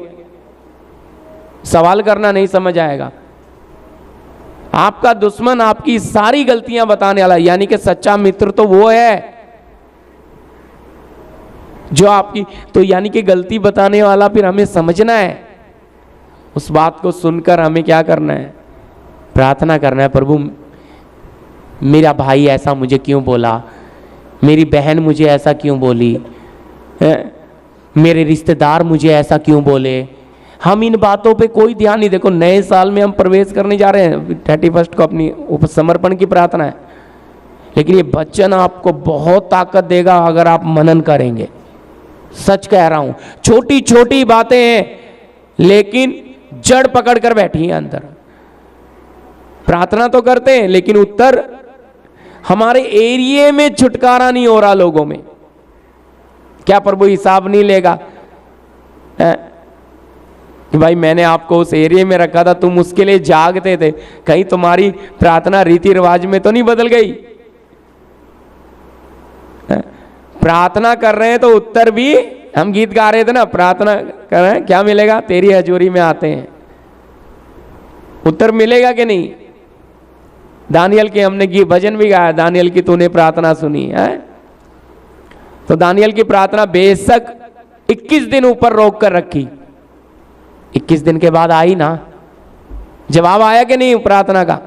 सवाल करना नहीं समझ आएगा। आपका दुश्मन आपकी सारी गलतियां बताने वाला, यानी कि सच्चा मित्र तो वो है जो आपकी, तो यानी कि गलती बताने वाला फिर हमें समझना है, उस बात को सुनकर हमें क्या करना है? प्रार्थना करना है, प्रभु मेरा भाई ऐसा मुझे क्यों बोला, मेरी बहन मुझे ऐसा क्यों बोली, मेरे रिश्तेदार मुझे ऐसा क्यों बोले। हम इन बातों पे कोई ध्यान नहीं। देखो, नए साल में हम प्रवेश करने जा रहे हैं, 31 को अपनी उपसमर्पण की प्रार्थना है, लेकिन ये वचन आपको बहुत ताकत देगा अगर आप मनन करेंगे। सच कह रहा हूं, छोटी छोटी बातें हैं लेकिन जड़ पकड़ कर बैठी है अंदर। प्रार्थना तो करते हैं लेकिन उत्तर हमारे एरिया में छुटकारा नहीं हो रहा लोगों में। क्या प्रभु हिसाब नहीं लेगा कि भाई मैंने आपको उस एरिया में रखा था, तुम उसके लिए जागते थे, कहीं तुम्हारी प्रार्थना रीति रिवाज में तो नहीं बदल गई? प्रार्थना कर रहे हैं तो उत्तर भी, हम गीत गा रहे थे ना, प्रार्थना कर रहे हैं, क्या मिलेगा? तेरी हजूरी में आते हैं, उत्तर मिलेगा कि नहीं? दानियल की हमने भजन भी गाया, दानियल की तूने प्रार्थना सुनी है। तो दानियल की प्रार्थना बेशक 21 दिन ऊपर रोक कर रखी, 21 दिन के बाद आई ना, जवाब आया कि नहीं प्रार्थना का?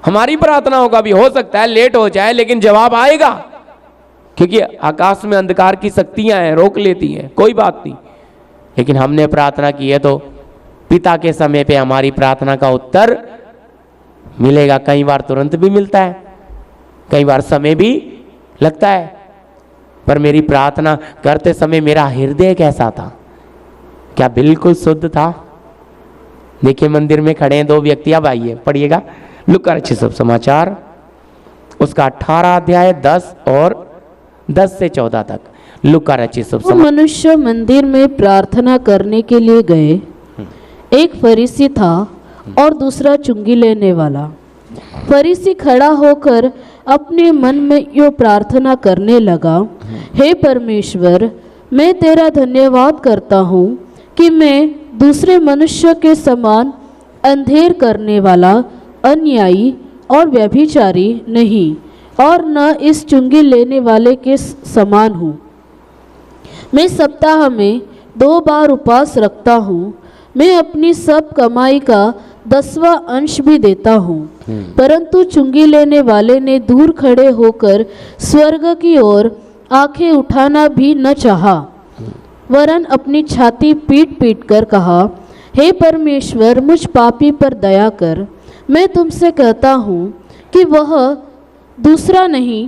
हमारी प्रार्थनाओं का भी हो सकता है लेट हो जाए, लेकिन जवाब आएगा, क्योंकि आकाश में अंधकार की शक्तियां हैं, रोक लेती हैं, कोई बात नहीं। लेकिन हमने प्रार्थना की है तो पिता के समय पे हमारी प्रार्थना का उत्तर मिलेगा। कई बार तुरंत भी मिलता है, कई बार समय भी लगता है। पर मेरी प्रार्थना करते समय मेरा हृदय कैसा था? क्या बिल्कुल शुद्ध था? देखिए मंदिर में खड़े हैं दो व्यक्ति, अब आइए पढ़िएगा लूका रचित शुभ समाचार उसका 18 अध्याय 10 और 10 से 14 तक। लूका रचित शुभ वो मनुष्य मंदिर में प्रार्थना करने के लिए गए। एक फरीसी था और दूसरा चुंगी लेने वाला। फरीसी खड़ा होकर अपने मन में यो प्रार्थना करने लगा, हे परमेश्वर, मैं तेरा धन्यवाद करता हूँ कि मैं दूसरे मनुष्य के समान अंधेर करने वाला, अन्यायी और व्यभिचारी नहीं, और न इस चुंगी लेने वाले के समान हूँ। मैं सप्ताह में 2 बार उपवास रखता हूँ। मैं अपनी सब कमाई का 10वां अंश भी देता हूँ। परंतु चुंगी लेने वाले ने दूर खड़े होकर स्वर्ग की ओर आंखें उठाना भी न चाहा, वरन अपनी छाती पीट पीट कर कहा, हे परमेश्वर, मुझ पापी पर दया कर। मैं तुमसे कहता हूँ कि वह दूसरा नहीं,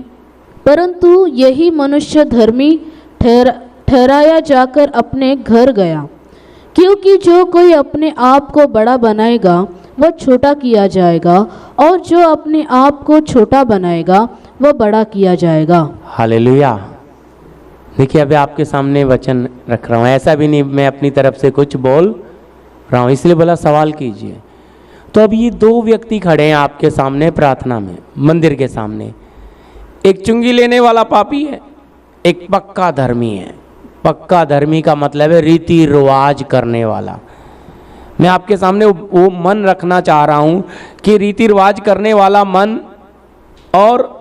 परंतु यही मनुष्य धर्मी ठहराया जाकर अपने घर गया। क्योंकि जो कोई अपने आप को बड़ा बनाएगा वह छोटा किया जाएगा, और जो अपने आप को छोटा बनाएगा वह बड़ा किया जाएगा। हालेलुया। देखिए अभी आपके सामने वचन रख रहा हूँ, ऐसा भी नहीं मैं अपनी तरफ से कुछ बोल रहा हूँ, इसलिए बोला सवाल कीजिए। तो अब ये 2 व्यक्ति खड़े हैं आपके सामने प्रार्थना में, मंदिर के सामने। एक चुंगी लेने वाला पापी है, एक पक्का धर्मी है। पक्का धर्मी का मतलब है रीति रिवाज करने वाला। मैं आपके सामने वो मन रखना चाह रहा हूं कि रीति रिवाज करने वाला मन और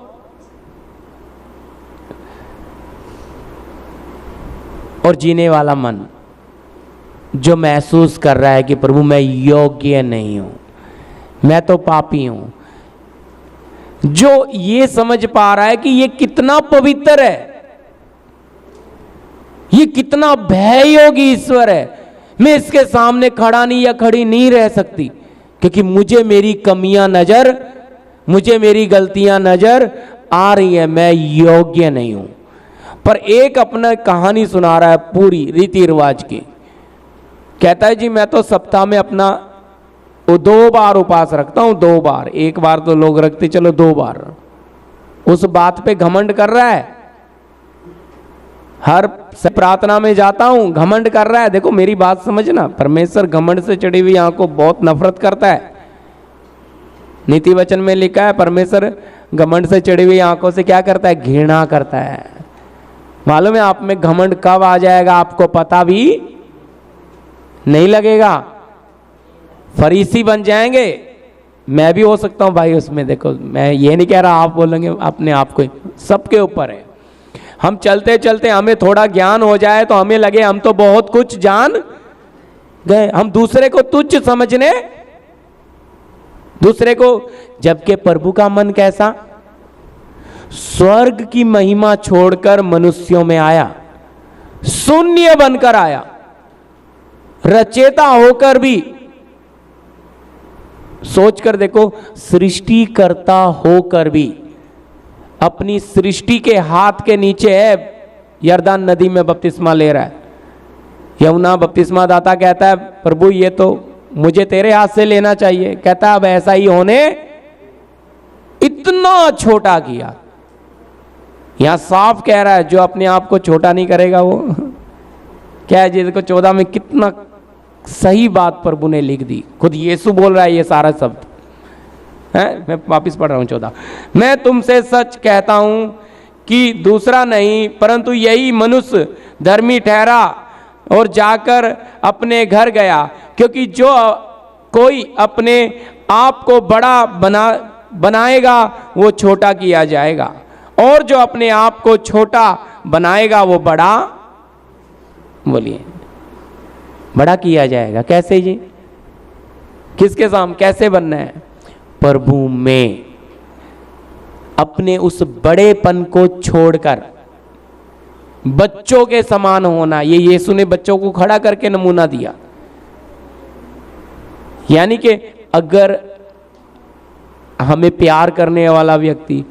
जीने वाला मन, जो महसूस कर रहा है कि प्रभु मैं योग्य नहीं हूं, मैं तो पापी हूं, जो ये समझ पा रहा है कि ये कितना पवित्र है, ये कितना भययोगी ईश्वर है, मैं इसके सामने खड़ा नहीं या खड़ी नहीं रह सकती, क्योंकि मुझे मेरी कमियां नजर, मुझे मेरी गलतियां नजर आ रही है, मैं योग्य नहीं हूं। पर एक अपना कहानी सुना रहा है पूरी रीति रिवाज की। कहता है जी मैं तो सप्ताह में अपना 2 बार उपवास रखता हूं, 2 बार, 1 बार तो लोग रखते, चलो 2 बार। उस बात पे घमंड कर रहा है। हर प्रार्थना में जाता हूं, घमंड कर रहा है। देखो मेरी बात समझना, परमेश्वर घमंड से चढ़ी हुई आंखों को बहुत नफरत करता है। नीति वचन में लिखा है परमेश्वर घमंड से चढ़ी हुई आंखों से क्या करता है? घृणा करता है। मालूम है आप में घमंड कब आ जाएगा आपको पता भी नहीं लगेगा। फरीसी बन जाएंगे। मैं भी हो सकता हूं भाई उसमें। देखो मैं ये नहीं कह रहा आप बोलेंगे अपने आप को, सबके ऊपर है। हम चलते चलते हमें थोड़ा ज्ञान हो जाए तो हमें लगे हम तो बहुत कुछ जान गए, हम दूसरे को तुच्छ समझने, दूसरे को, जबकि प्रभु का मन कैसा? स्वर्ग की महिमा छोड़कर मनुष्यों में आया, शून्य बनकर आया, रचेता होकर भी। सोचकर देखो, सृष्टिकर्ता होकर भी अपनी सृष्टि के हाथ के नीचे है, यरदान नदी में बपतिस्मा ले रहा है। यमुना बपतिस्मा दाता कहता है प्रभु ये तो मुझे तेरे हाथ से लेना चाहिए। कहता है अब ऐसा ही होने, इतना छोटा किया। यहां साफ कह रहा है जो अपने आप को छोटा नहीं करेगा वो क्या है। जी देखो 14 में कितना सही बात प्रभु ने लिख दी, खुद यीशु बोल रहा है ये सारा शब्द है। मैं वापिस पढ़ रहा हूं 14। मैं तुमसे सच कहता हूं कि दूसरा नहीं परंतु यही मनुष्य धर्मी ठहरा और जाकर अपने घर गया, क्योंकि जो कोई अपने आप को बड़ा बनाएगा वो छोटा किया जाएगा, और जो अपने आप को छोटा बनाएगा वो बड़ा, बोलिए, बड़ा किया जाएगा। कैसे जी? किसके सामने कैसे बनना है? प्रभु में अपने उस बड़ेपन को छोड़कर बच्चों के समान होना। ये यीशु ने बच्चों को खड़ा करके नमूना दिया। यानी कि अगर हमें प्यार करने वाला व्यक्ति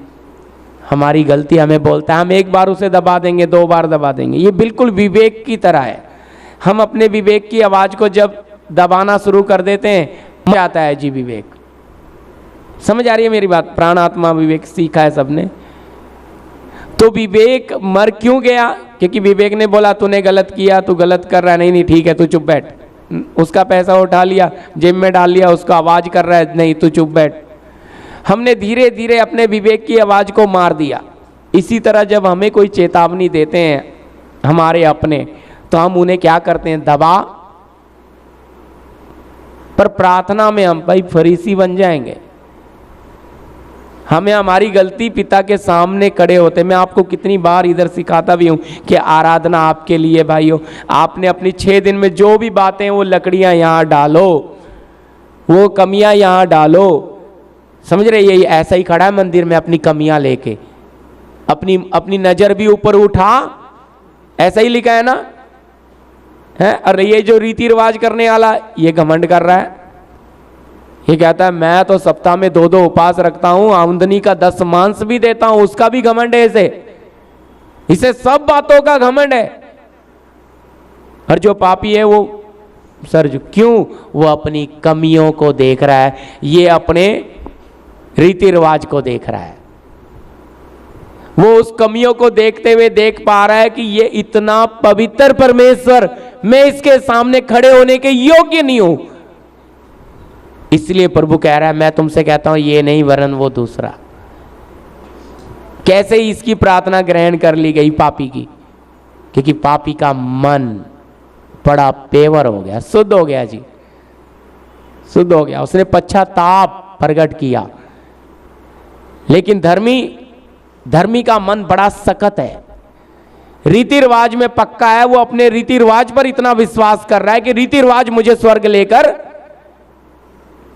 हमारी गलती हमें बोलता है, हम एक बार उसे दबा देंगे, 2 बार दबा देंगे। ये बिल्कुल विवेक की तरह है। हम अपने विवेक की आवाज़ को जब दबाना शुरू कर देते हैं, मर जाता है जी विवेक। समझ आ रही है मेरी बात? प्राण आत्मा विवेक सीखा है सबने। तो विवेक मर क्यों गया? क्योंकि विवेक ने बोला तूने गलत किया, तू गलत कर रहा है, नहीं नहीं ठीक है तू चुप बैठ। उसका पैसा उठा लिया, जेब में डाल लिया, उसको आवाज़ कर रहा है नहीं तू चुप बैठ। हमने धीरे धीरे अपने विवेक की आवाज़ को मार दिया। इसी तरह जब हमें कोई चेतावनी देते हैं हमारे अपने, तो हम उन्हें क्या करते हैं? दबा। पर प्रार्थना में हम भाई फरीसी बन जाएंगे। हमें हमारी गलती पिता के सामने खड़े होते। मैं आपको कितनी बार इधर सिखाता भी हूँ कि आराधना आपके लिए भाइयों, आपने अपनी 6 दिन में जो भी बातें, वो लकड़ियाँ यहाँ डालो, वो कमियाँ यहाँ डालो। समझ रहे? यही ऐसा ही खड़ा है मंदिर में अपनी कमियाँ लेके, अपनी नज़र भी ऊपर उठा, ऐसा ही लिखा है ना है। और ये जो रीति रिवाज करने वाला, ये घमंड कर रहा है। ये कहता है मैं तो सप्ताह में 2-2 उपवास रखता हूं, आमदनी का 10 मांस भी देता हूं, उसका भी घमंड है इसे सब बातों का घमंड है। और जो पापी है वो सर जो क्यों? वो अपनी कमियों को देख रहा है, ये अपने रीति रिवाज को देख रहा है। वो उस कमियों को देखते हुए देख पा रहा है कि ये इतना पवित्र परमेश्वर, मैं इसके सामने खड़े होने के योग्य नहीं हूं। इसलिए प्रभु कह रहा है मैं तुमसे कहता हूं ये नहीं वरन वो दूसरा। कैसे ही इसकी प्रार्थना ग्रहण कर ली गई पापी की? क्योंकि पापी का मन बड़ा पेवर हो गया, शुद्ध हो गया जी, शुद्ध हो गया। उसने पश्चाताप प्रकट किया। लेकिन धर्मी का मन बड़ा सख्त है, रीति रिवाज में पक्का है। वो अपने रीति रिवाज पर इतना विश्वास कर रहा है कि रीति रिवाज मुझे स्वर्ग लेकर,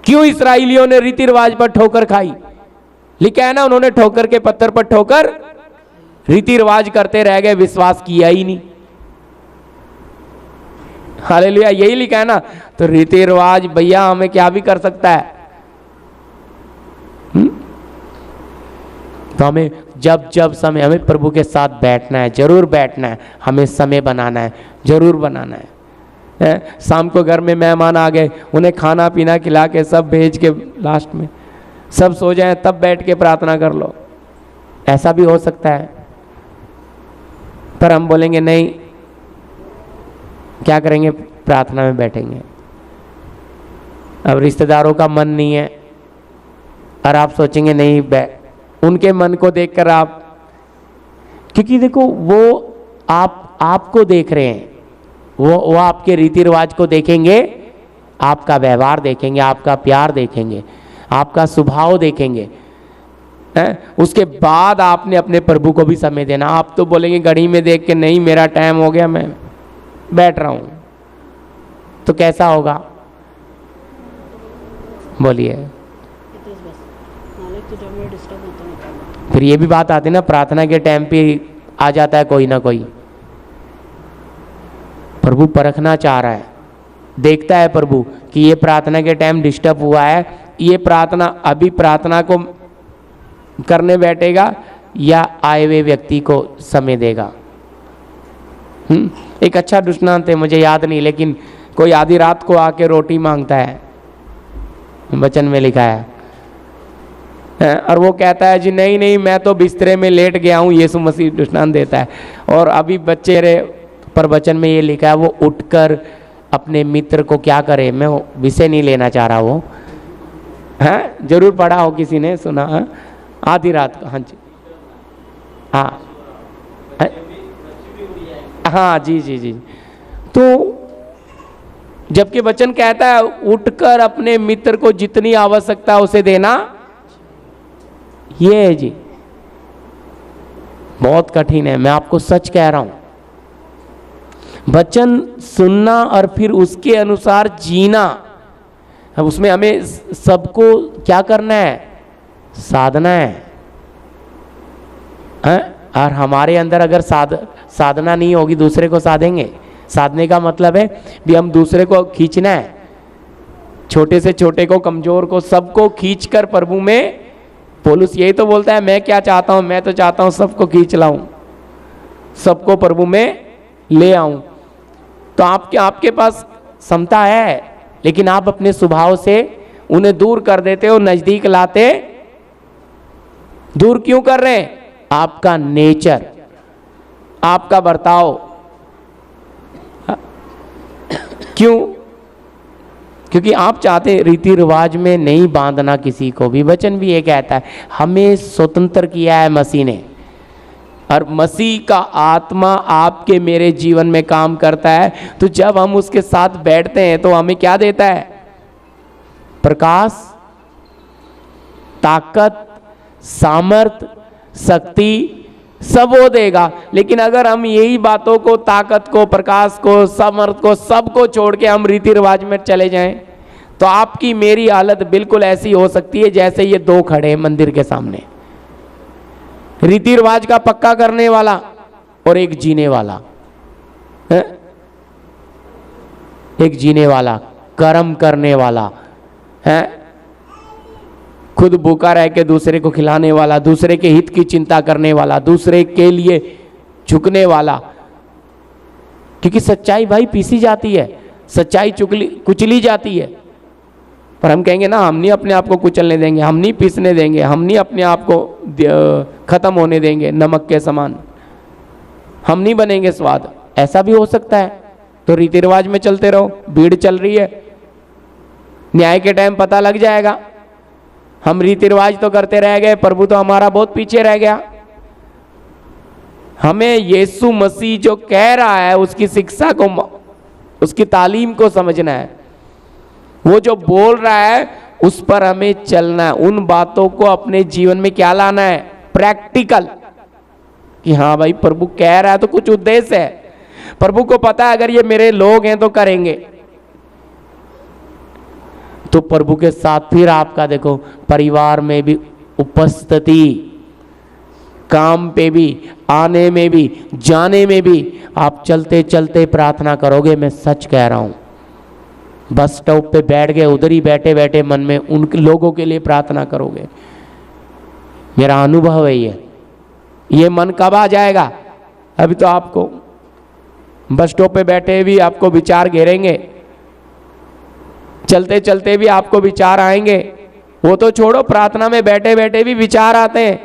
क्यों इस्राएलियों ने रीति रिवाज पर ठोकर खाई? लिखा है ना, उन्होंने ठोकर के पत्थर पर ठोकर रीति रिवाज करते रह गए, विश्वास किया ही नहीं। हालेलुया, यही लिखा है ना। तो रीति रिवाज भैया हमें क्या भी कर सकता है। तो हमें जब समय, हमें प्रभु के साथ बैठना है, जरूर बैठना है, हमें समय बनाना है, जरूर बनाना है। शाम को घर में मेहमान आ गए, उन्हें खाना पीना खिला के सब भेज के लास्ट में सब सो जाएं, तब बैठ के प्रार्थना कर लो, ऐसा भी हो सकता है। पर हम बोलेंगे नहीं, क्या करेंगे? प्रार्थना में बैठेंगे। अब रिश्तेदारों का मन नहीं है और आप सोचेंगे नहीं, उनके मन को देखकर आप, क्योंकि देखो वो आपको देख रहे हैं, वो आपके रीति रिवाज को देखेंगे, आपका व्यवहार देखेंगे, आपका प्यार देखेंगे, आपका स्वभाव देखेंगे। उसके बाद आपने अपने प्रभु को भी समय देना। आप तो बोलेंगे घड़ी में देख के नहीं मेरा टाइम हो गया, मैं बैठ रहा हूं, तो कैसा होगा? बोलिए। फिर ये भी बात आती है ना, प्रार्थना के टाइम पे आ जाता है कोई ना कोई। प्रभु परखना चाह रहा है, देखता है प्रभु कि ये प्रार्थना के टाइम डिस्टर्ब हुआ है, ये प्रार्थना अभी प्रार्थना को करने बैठेगा या आए हुए व्यक्ति को समय देगा। एक अच्छा दृष्टांत है, मुझे याद नहीं, लेकिन कोई आधी रात को आके रोटी मांगता है, वचन में लिखा है, और वो कहता है जी नहीं नहीं मैं तो बिस्तरे में लेट गया हूँ। यीशु मसीह दृष्टांत देता है, और अभी बच्चे रे, पर वचन में ये लिखा है वो उठकर अपने मित्र को क्या करे, मैं विषय नहीं लेना चाह रहा, वो है जरूर पढ़ा हो, किसी ने सुना है? आधी रात को, हाँ जी, हाँ जी जी जी। तो जबकि वचन कहता है उठकर अपने मित्र को जितनी आवश्यकता उसे देना, ये है जी, बहुत कठिन है, मैं आपको सच कह रहा हूं। वचन सुनना और फिर उसके अनुसार जीना, उसमें हमें सबको क्या करना है? साधना है। और हमारे अंदर अगर साधना नहीं होगी, दूसरे को साधेंगे। साधने का मतलब है भी हम दूसरे को खींचना है, छोटे से छोटे को, कमजोर को, सबको खींचकर प्रभु में पौलुस यही तो बोलता है, मैं क्या चाहता हूं, मैं तो चाहता हूं सबको खींच लाऊं, सबको प्रभु में ले आऊं। तो आपके पास क्षमता है, लेकिन आप अपने स्वभाव से उन्हें दूर कर देते हो, नजदीक लाते दूर क्यों कर रहे हैं? आपका नेचर, आपका बर्ताव। क्यों? क्योंकि आप चाहते रीति रिवाज में नहीं बांधना किसी को भी। वचन भी ये कहता है, हमें स्वतंत्र किया है मसीह ने, और मसीह का आत्मा आपके मेरे जीवन में काम करता है। तो जब हम उसके साथ बैठते हैं तो हमें क्या देता है? प्रकाश, ताकत, सामर्थ, शक्ति, सब वो देगा। लेकिन अगर हम यही बातों को, ताकत को, प्रकाश को, सामर्थ को, सबको छोड़ के हम रीति रिवाज में चले जाएं, तो आपकी मेरी हालत बिल्कुल ऐसी हो सकती है जैसे ये दो खड़े हैं मंदिर के सामने, रीति रिवाज का पक्का करने वाला और एक जीने वाला है? एक जीने वाला, कर्म करने वाला है, खुद भूखा रह के दूसरे को खिलाने वाला, दूसरे के हित की चिंता करने वाला, दूसरे के लिए झुकने वाला। क्योंकि सच्चाई भाई पीसी जाती है, सच्चाई कुचली जाती है, पर हम कहेंगे ना, हम नहीं अपने आप को कुचलने देंगे, हम नहीं पीसने देंगे, हम नहीं अपने आप को खत्म होने देंगे नमक के समान, हम नहीं बनेंगे स्वाद। ऐसा भी हो सकता है। तो रीति रिवाज में चलते रहो, भीड़ चल रही है, न्याय के टाइम पता लग जाएगा। हम रीति रिवाज तो करते रह गए, प्रभु तो हमारा बहुत पीछे रह गया। हमें यीशु मसीह जो कह रहा है उसकी शिक्षा को, उसकी तालीम को समझना है। वो जो बोल रहा है उस पर हमें चलना है, उन बातों को अपने जीवन में क्या लाना है? प्रैक्टिकल, कि हाँ भाई प्रभु कह रहा है तो कुछ उद्देश्य है। प्रभु को पता है अगर ये मेरे लोग हैं तो करेंगे। तो प्रभु के साथ फिर आपका देखो, परिवार में भी उपस्थिति, काम पे भी, आने में भी, जाने में भी आप चलते चलते प्रार्थना करोगे। मैं सच कह रहा हूं, बस स्टॉप पे बैठ गए, उधर ही बैठे बैठे मन में उन लोगों के लिए प्रार्थना करोगे। मेरा अनुभव है ये मन कब आ जाएगा? अभी तो आपको बस स्टॉप पे बैठे भी आपको विचार घेरेंगे, चलते चलते भी आपको विचार आएंगे। वो तो छोड़ो, प्रार्थना में बैठे बैठे भी विचार आते हैं।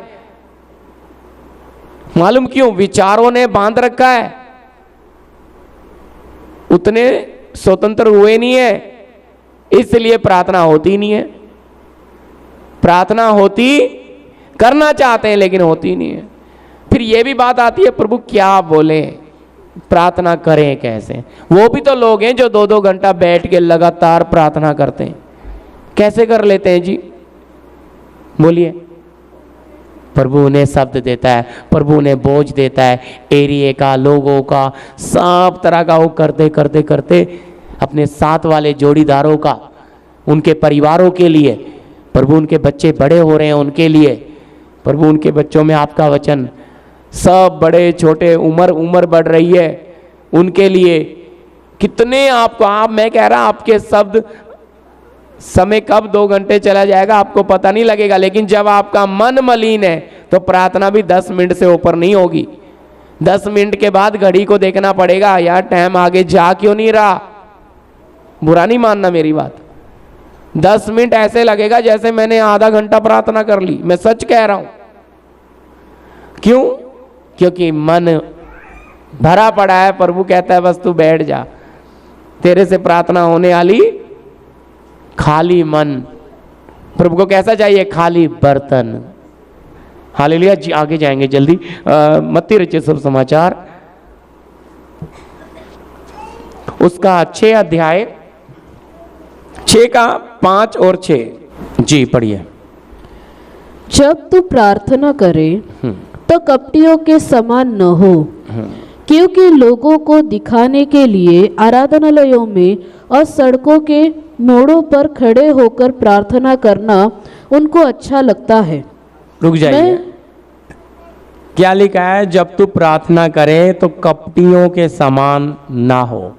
मालूम क्यों? विचारों ने बांध रखा है, उतने स्वतंत्र हुए नहीं है, इसलिए प्रार्थना होती नहीं है। प्रार्थना होती, करना चाहते हैं लेकिन होती नहीं है। फिर ये भी बात आती है, प्रभु क्या बोले, प्रार्थना करें कैसे? वो भी तो लोग हैं जो 2-2 घंटा बैठ के लगातार प्रार्थना करते हैं। कैसे कर लेते हैं जी? बोलिए। प्रभु उन्हें शब्द देता है, प्रभु उन्हें बोझ देता है, एरिया का, लोगों का, सब तरह का वो करते करते करते अपने साथ वाले जोड़ीदारों का, उनके परिवारों के लिए, प्रभु उनके बच्चे बड़े हो रहे हैं उनके लिए, प्रभु उनके बच्चों में आपका वचन, सब बड़े छोटे, उम्र बढ़ रही है उनके लिए। कितने आपको, मैं कह रहा आपके शब्द, समय कब 2 घंटे चला जाएगा आपको पता नहीं लगेगा, लेकिन जब आपका मन मलिन है तो प्रार्थना भी 10 मिनट से ऊपर नहीं होगी। 10 मिनट के बाद घड़ी को देखना पड़ेगा, यार टाइम आगे जा क्यों नहीं रहा। बुरा नहीं मानना मेरी बात। 10 मिनट ऐसे लगेगा जैसे मैंने आधा घंटा प्रार्थना कर ली। मैं सच कह रहा हूं। क्यों? क्योंकि मन भरा पड़ा है। प्रभु कहता है बस तू बैठ जा, तेरे से प्रार्थना होने वाली। खाली मन। प्रभु को कैसा चाहिए? खाली बर्तन। हालेलुया जी। आगे जाएंगे जल्दी। मत्ती रचित सुसमाचार उसका 6 अध्याय 6 का 5 और 6 जी पढ़िए। जब तू प्रार्थना करे तो कपटियों के समान न हो, क्योंकि लोगों को दिखाने के लिए आराधनालयों में और सड़कों के मोड़ों पर खड़े होकर प्रार्थना करना उनको अच्छा लगता है। रुक जाइए, क्या लिखा है? जब तू प्रार्थना करे तो कपटियों के समान ना हो,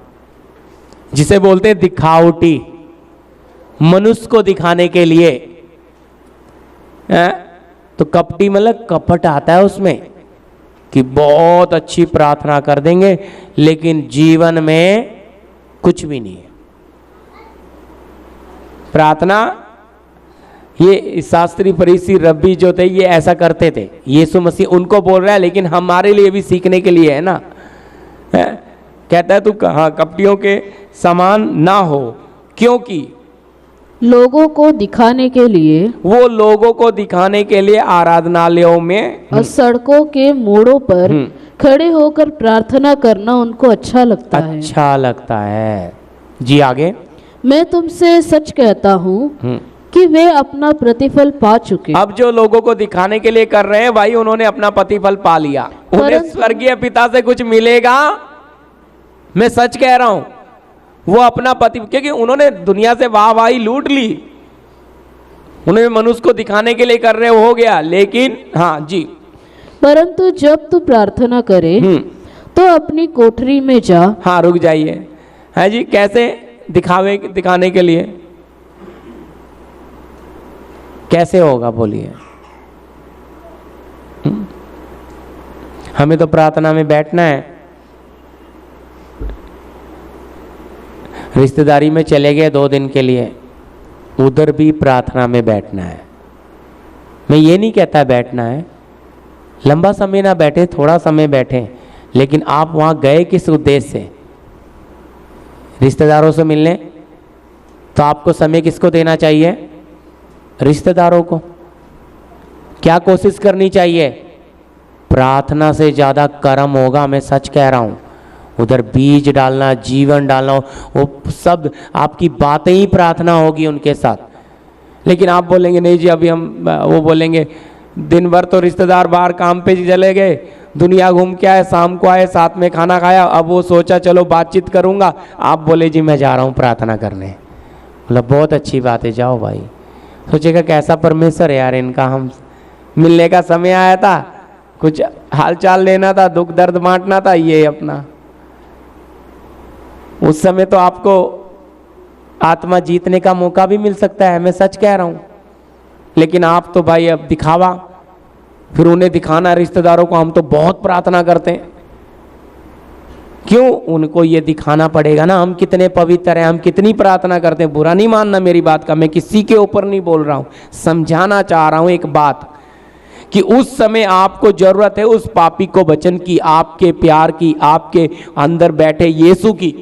जिसे बोलते हैं दिखावटी, मनुष्य को दिखाने के लिए तो कपटी मतलब कपट आता है उसमें, कि बहुत अच्छी प्रार्थना कर देंगे लेकिन जीवन में कुछ भी नहीं है। प्रार्थना, ये शास्त्री फरीसी रब्बी जो थे ये ऐसा करते थे, यीशु मसीह उनको बोल रहा है लेकिन हमारे लिए भी सीखने के लिए है ना। है? कहता है तू हाँ कपटियों के समान ना हो, क्योंकि लोगों को दिखाने के लिए, वो लोगों को दिखाने के लिए आराधनालयों में और सड़कों के मोड़ों पर खड़े होकर प्रार्थना करना उनको अच्छा लगता है। अच्छा लगता है। जी आगे। मैं तुमसे सच कहता हूँ कि वे अपना प्रतिफल पा चुके। अब जो लोगों को दिखाने के लिए कर रहे हैं भाई, उन्होंने अपना प्रतिफल पा लिया, उन्हें स्वर्गीय पिता से कुछ मिलेगा। मैं सच कह रहा हूं, वो अपना पति, क्योंकि उन्होंने दुनिया से वाहवाही लूट ली, उन्हें मनुष्य को दिखाने के लिए कर रहे हो गया। लेकिन हाँ जी, परंतु जब तू प्रार्थना करे तो अपनी कोठरी में जा। हाँ रुक जाइए, है जी, कैसे दिखाने के लिए कैसे होगा बोलिए। हमें तो प्रार्थना में बैठना है, रिश्तेदारी में चले गए 2 दिन के लिए, उधर भी प्रार्थना में बैठना है। मैं ये नहीं कहता बैठना है, लंबा समय ना बैठे, थोड़ा समय बैठे, लेकिन आप वहाँ गए किस उद्देश्य से? रिश्तेदारों से मिलने, तो आपको समय किसको देना चाहिए? रिश्तेदारों को। क्या कोशिश करनी चाहिए? प्रार्थना से ज़्यादा कर्म होगा, मैं सच कह रहा हूँ। उधर बीज डालना, जीवन डालना, वो सब आपकी बातें ही प्रार्थना होगी उनके साथ। लेकिन आप बोलेंगे नहीं जी अभी हम, वो बोलेंगे दिन भर तो रिश्तेदार बाहर काम पे चले गए, दुनिया घूम के आए, शाम को आए, साथ में खाना खाया, अब वो सोचा चलो बातचीत करूँगा, आप बोले जी मैं जा रहा हूँ प्रार्थना करने। मतलब बहुत अच्छी बात है, जाओ भाई। सोचेगा कैसा परमेश्वर है यार इनका, हम मिलने का समय आया था, कुछ हालचाल लेना था, दुख दर्द बांटना था, ये अपना। उस समय तो आपको आत्मा जीतने का मौका भी मिल सकता है, मैं सच कह रहा हूँ। लेकिन आप तो भाई अब दिखावा, फिर उन्हें दिखाना रिश्तेदारों को, हम तो बहुत प्रार्थना करते हैं। क्यों? उनको ये दिखाना पड़ेगा ना हम कितने पवित्र हैं, हम कितनी प्रार्थना करते हैं। बुरा नहीं मानना मेरी बात का, मैं किसी के ऊपर नहीं बोल रहा हूँ, समझाना चाह रहा हूँ एक बात, कि उस समय आपको जरूरत है उस पापी को वचन की, आपके प्यार की, आपके अंदर बैठे यीशु की।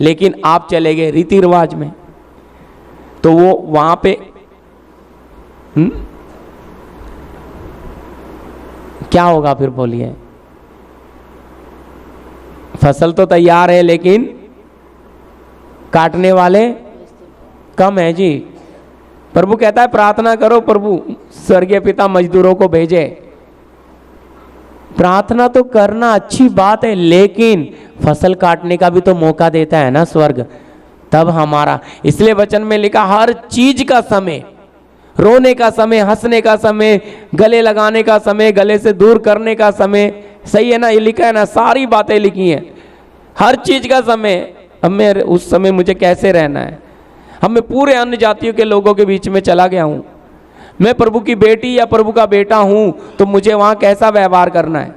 लेकिन आप चले गए रीति रिवाज में, तो वो वहां पे क्या होगा फिर बोलिए? फसल तो तैयार है लेकिन काटने वाले कम है जी। प्रभु कहता है प्रार्थना करो, प्रभु स्वर्गीय पिता मजदूरों को भेजे। प्रार्थना तो करना अच्छी बात है, लेकिन फसल काटने का भी तो मौका देता है ना स्वर्ग, तब हमारा। इसलिए वचन में लिखा हर चीज का समय, रोने का समय, हंसने का समय, गले लगाने का समय, गले से दूर करने का समय, सही है ना? ये लिखा है ना, सारी बातें लिखी हैं, हर चीज का समय। अब मैं उस समय मुझे कैसे रहना है? अब मैं पूरे अन्य जातियों के लोगों के बीच में चला गया हूं, मैं प्रभु की बेटी या प्रभु का बेटा हूं, तो मुझे वहां कैसा व्यवहार करना है?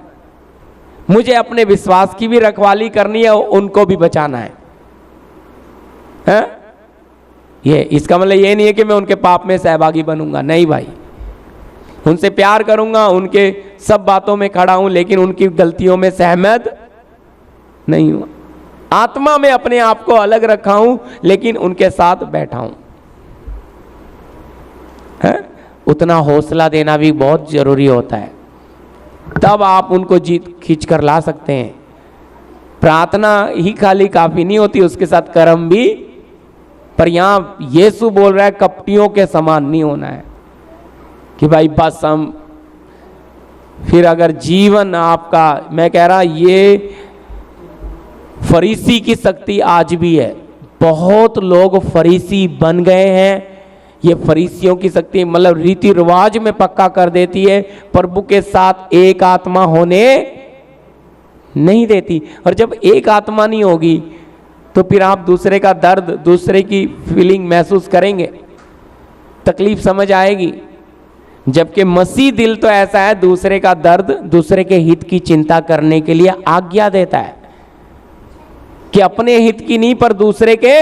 मुझे अपने विश्वास की भी रखवाली करनी है, उनको भी बचाना है? ये इसका मतलब ये नहीं है कि मैं उनके पाप में सहभागी बनूंगा, नहीं भाई। उनसे प्यार करूंगा, उनके सब बातों में खड़ा हूं, लेकिन उनकी गलतियों में सहमत नहीं हूं। आत्मा में अपने आप को अलग रखा हूं, लेकिन उनके साथ बैठा हूं। है? उतना हौसला देना भी बहुत जरूरी होता है, तब आप उनको जीत खींच कर ला सकते हैं। प्रार्थना ही खाली काफी नहीं होती, उसके साथ कर्म भी। पर यहां यीशु बोल रहा है कपटियों के समान नहीं होना है, कि भाई बस हम, फिर अगर जीवन आपका, मैं कह रहा ये फरीसी की शक्ति आज भी है। बहुत लोग फरीसी बन गए हैं, ये फरीसियों की शक्ति मतलब रीति रिवाज में पक्का कर देती है, प्रभु के साथ एक आत्मा होने नहीं देती। और जब एक आत्मा नहीं होगी तो फिर आप दूसरे का दर्द, दूसरे की फीलिंग महसूस करेंगे, तकलीफ समझ आएगी। जबकि मसीह दिल तो ऐसा है, दूसरे का दर्द, दूसरे के हित की चिंता करने के लिए आज्ञा देता है कि अपने हित की नहीं पर दूसरे के।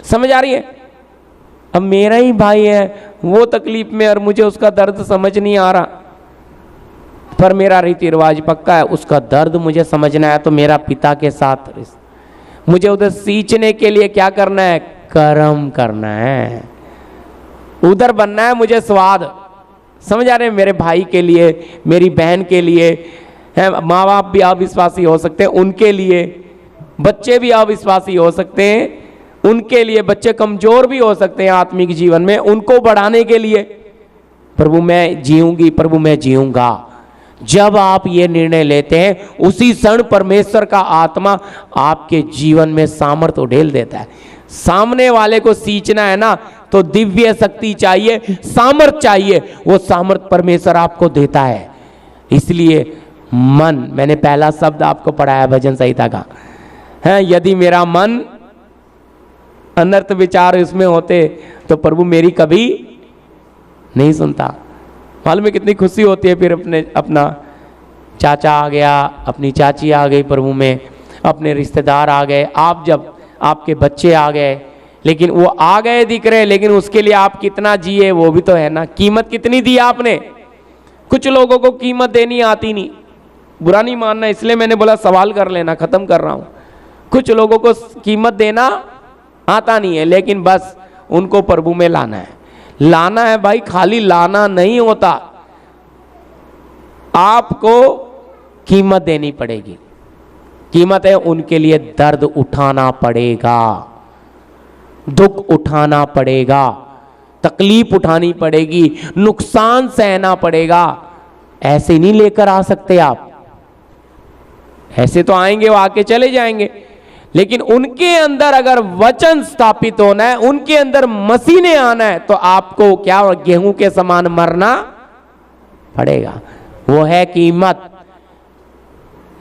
समझ आ रही है? अब मेरा ही भाई है, वो तकलीफ में और मुझे उसका दर्द समझ नहीं आ रहा, पर मेरा रीति रिवाज पक्का है, उसका दर्द मुझे समझना है तो मेरा पिता के साथ मुझे उधर सींचने के लिए क्या करना है? कर्म करना है, उधर बनना है मुझे स्वाद। समझ आ रहे हैं? मेरे भाई के लिए, मेरी बहन के लिए, माँ बाप भी अविश्वासी हो सकते हैं, उनके लिए बच्चे भी अविश्वासी हो सकते हैं, उनके लिए बच्चे कमजोर भी हो सकते हैं आत्मिक जीवन में, उनको बढ़ाने के लिए प्रभु मैं जीऊंगी, प्रभु मैं जीऊंगा। जब आप ये निर्णय लेते हैं उसी क्षण परमेश्वर का आत्मा आपके जीवन में सामर्थ उड़ेल देता है। सामने वाले को सींचना है ना, तो दिव्य शक्ति चाहिए, सामर्थ चाहिए, वो सामर्थ परमेश्वर आपको देता है। इसलिए मन, मैंने पहला शब्द आपको पढ़ाया भजन संहिता का है, यदि मेरा मन अनर्थ विचार इसमें होते तो प्रभु मेरी कभी नहीं सुनता। मालूम है कितनी खुशी होती है फिर अपना चाचा आ गया, अपनी चाची आ गई प्रभु में, अपने रिश्तेदार आ गए, आप जब आपके बच्चे आ गए, लेकिन वो आ गए दिख रहे, लेकिन उसके लिए आप कितना जिए वो भी तो है ना। कीमत कितनी दी आपने? कुछ लोगों को कीमत देनी आती नहीं, बुरा नहीं मानना, इसलिए मैंने बोला सवाल कर लेना, खत्म कर रहा हूं। कुछ लोगों को कीमत देना आता नहीं है, लेकिन बस उनको प्रभु में लाना है। लाना है भाई, खाली लाना नहीं होता, आपको कीमत देनी पड़ेगी। कीमत है उनके लिए दर्द उठाना पड़ेगा, दुख उठाना पड़ेगा, तकलीफ उठानी पड़ेगी, नुकसान सहना पड़ेगा। ऐसे नहीं लेकर आ सकते आप, ऐसे तो आएंगे वो आके चले जाएंगे, लेकिन उनके अंदर अगर वचन स्थापित होना है, उनके अंदर मसीह ने आना है, तो आपको क्या गेहूं के समान मरना पड़ेगा। वो है कीमत।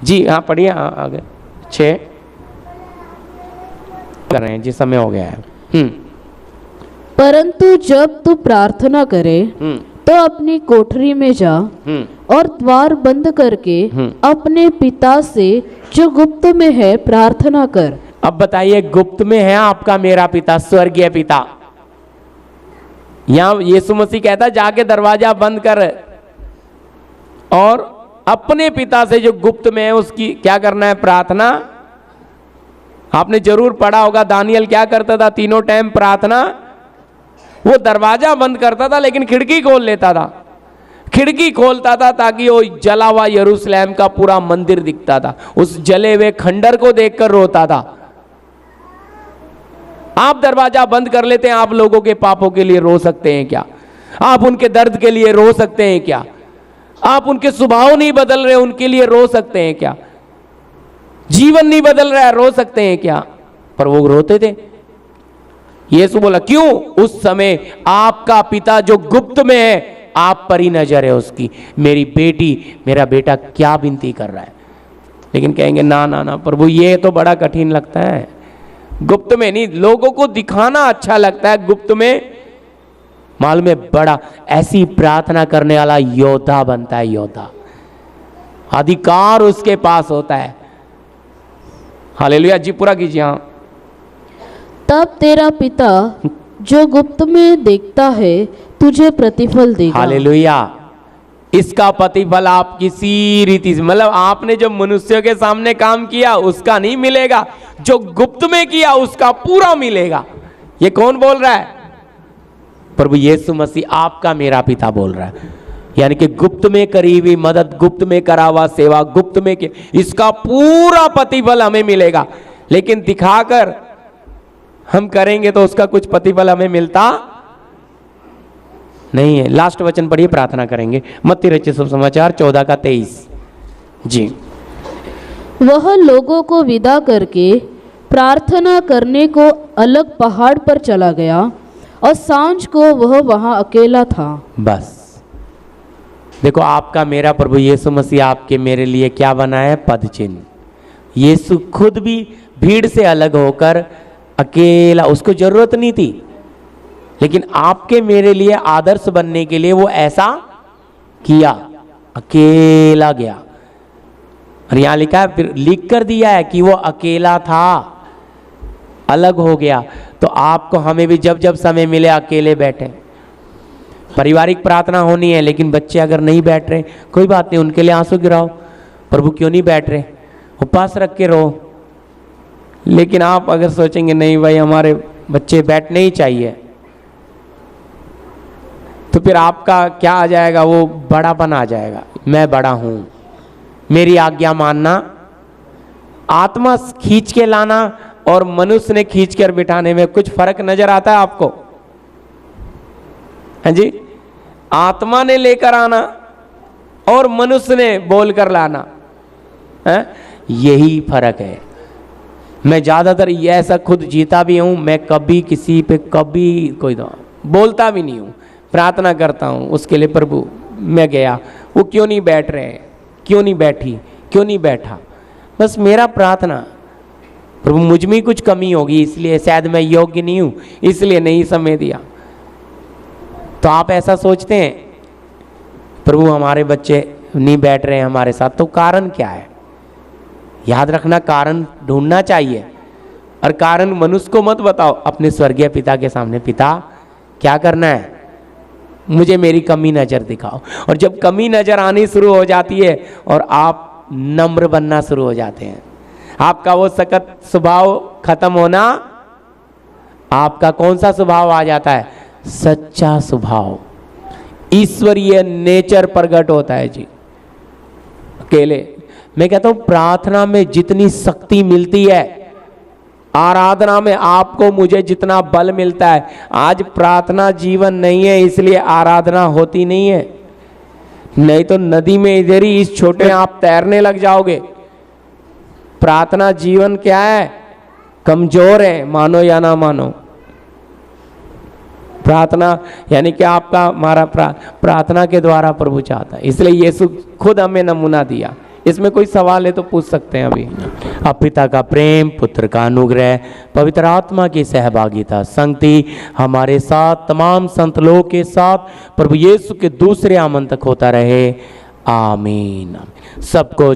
जी हाँ पढ़िए, आगे 6 कर रहे हैं जी, समय हो गया है। परंतु जब तू प्रार्थना करे तो अपनी कोठरी में जा और द्वार बंद करके अपने पिता से जो गुप्त में है प्रार्थना कर। अब बताइए, गुप्त में है आपका मेरा पिता, स्वर्गीय पिता। यहां यीशु मसीह कहता जाके दरवाजा बंद कर और अपने पिता से जो गुप्त में है उसकी क्या करना है? प्रार्थना। आपने जरूर पढ़ा होगा दानियल क्या करता था, तीनों टाइम प्रार्थना। वो दरवाजा बंद करता था लेकिन खिड़की खोल लेता था, खिड़की खोलता था ताकि वो जला हुआ यरूशलेम का पूरा मंदिर दिखता था। उस जले हुए खंडर को देखकर रोता था। आप दरवाजा बंद कर लेते हैं, आप लोगों के पापों के लिए रो सकते हैं क्या? आप उनके दर्द के लिए रो सकते हैं क्या? आप उनके स्वभाव नहीं बदल रहे उनके लिए रो सकते हैं क्या? जीवन नहीं बदल रहा है, रो सकते हैं क्या? पर वो रोते थे। यीशु बोला क्यों? उस समय आपका पिता जो गुप्त में है, आप पर ही नजर है उसकी। मेरी बेटी, मेरा बेटा क्या विनती कर रहा है। लेकिन कहेंगे ना ना ना प्रभु, ये तो बड़ा कठिन लगता है। गुप्त में नहीं, लोगों को दिखाना अच्छा लगता है, गुप्त में मालूम है बड़ा ऐसी प्रार्थना करने वाला योद्धा बनता है। योद्धा, अधिकार उसके पास होता है। हालेलुया जी, पूरा कीजिए। हाँ, तब तेरा पिता जो गुप्त में देखता है तुझे प्रतिफल देगा। हालेलुया। इसका प्रतिफल आप किसी रीति से, मतलब आपने जो मनुष्यों के सामने काम किया उसका नहीं मिलेगा, जो गुप्त में किया उसका पूरा मिलेगा। ये कौन बोल रहा है? प्रभु यीशु मसीह, आपका मेरा पिता बोल रहा है। यानी कि गुप्त में करी हुई मदद, गुप्त में करा हुआ सेवा, गुप्त में के, इसका पूरा प्रतिफल हमें मिलेगा। लेकिन दिखाकर हम करेंगे तो उसका कुछ प्रतिफल हमें मिलता नहीं है। लास्ट वचन पढ़िए, प्रार्थना करेंगे। मत्ती रचित सुसमाचार 14 का 23 जी। वह लोगों को विदा करके प्रार्थना करने को अलग पहाड़ पर चला गया और सांझ को वह वहां अकेला था। बस देखो, आपका मेरा प्रभु यीशु मसीह आपके मेरे लिए क्या बना है? पद चिन्ह। यीशु खुद भी भीड़ से अलग होकर अकेला, उसको जरूरत नहीं थी, लेकिन आपके मेरे लिए आदर्श बनने के लिए वो ऐसा किया, अकेला गया। और यहां लिखा है, फिर लिख कर दिया है कि वो अकेला था, अलग हो गया। तो आपको हमें भी जब जब समय मिले अकेले बैठे। पारिवारिक प्रार्थना होनी है, लेकिन बच्चे अगर नहीं बैठ रहे, कोई बात नहीं, उनके लिए आंसू गिराओ, प्रभु क्यों नहीं बैठ रहे, उपवास रख के रहो। लेकिन आप अगर सोचेंगे नहीं भाई हमारे बच्चे बैठने ही चाहिए, तो फिर आपका क्या आ जाएगा, वो बड़ापन आ जाएगा। मैं बड़ा हूं, मेरी आज्ञा मानना। आत्मा खींच के लाना और मनुष्य ने खींच कर बिठाने में कुछ फर्क नजर आता है आपको? हाँ जी, आत्मा ने लेकर आना और मनुष्य ने बोलकर लाना है, यही फर्क है। मैं ज्यादातर ये ऐसा खुद जीता भी हूं, मैं कभी किसी पे कभी कोई बोलता भी नहीं हूं, प्रार्थना करता हूं उसके लिए, प्रभु मैं गया, वो क्यों नहीं बैठ रहे, क्यों नहीं बैठी, क्यों नहीं बैठा, बस मेरा प्रार्थना, प्रभु मुझ में कुछ कमी होगी, इसलिए शायद मैं योग्य नहीं हूं, इसलिए नहीं समय दिया। तो आप ऐसा सोचते हैं, प्रभु हमारे बच्चे नहीं बैठ रहे हैं हमारे साथ, तो कारण क्या है? याद रखना, कारण ढूंढना चाहिए। और कारण मनुष्य को मत बताओ, अपने स्वर्गीय पिता के सामने, पिता क्या करना है, मुझे मेरी कमी नजर दिखाओ। और जब कमी नजर आनी शुरू हो जाती है और आप नम्र बनना शुरू हो जाते हैं, आपका वो सख्त स्वभाव खत्म होना, आपका कौन सा स्वभाव आ जाता है? सच्चा स्वभाव, ईश्वरीय नेचर प्रकट होता है जी। अकेले मैं कहता हूं प्रार्थना में जितनी शक्ति मिलती है, आराधना में आपको मुझे जितना बल मिलता है, आज प्रार्थना जीवन नहीं है इसलिए आराधना होती नहीं है। नहीं तो नदी में इधर ही इस छोटे आप तैरने लग जाओगे। प्रार्थना जीवन क्या है? कमजोर है, मानो या ना मानो। प्रार्थना यानी कि आपका हमारा प्रार्थना के द्वारा प्रभु चाहता है, इसलिए यीशु खुद हमें नमूना दिया। इसमें कोई सवाल है तो पूछ सकते हैं अभी। अब पिता का प्रेम, पुत्र का अनुग्रह, पवित्र आत्मा की सहभागिता, संगति हमारे साथ तमाम संत लोगों के साथ प्रभु यीशु के दूसरे आगमन तक होता रहे। आमीन। सबको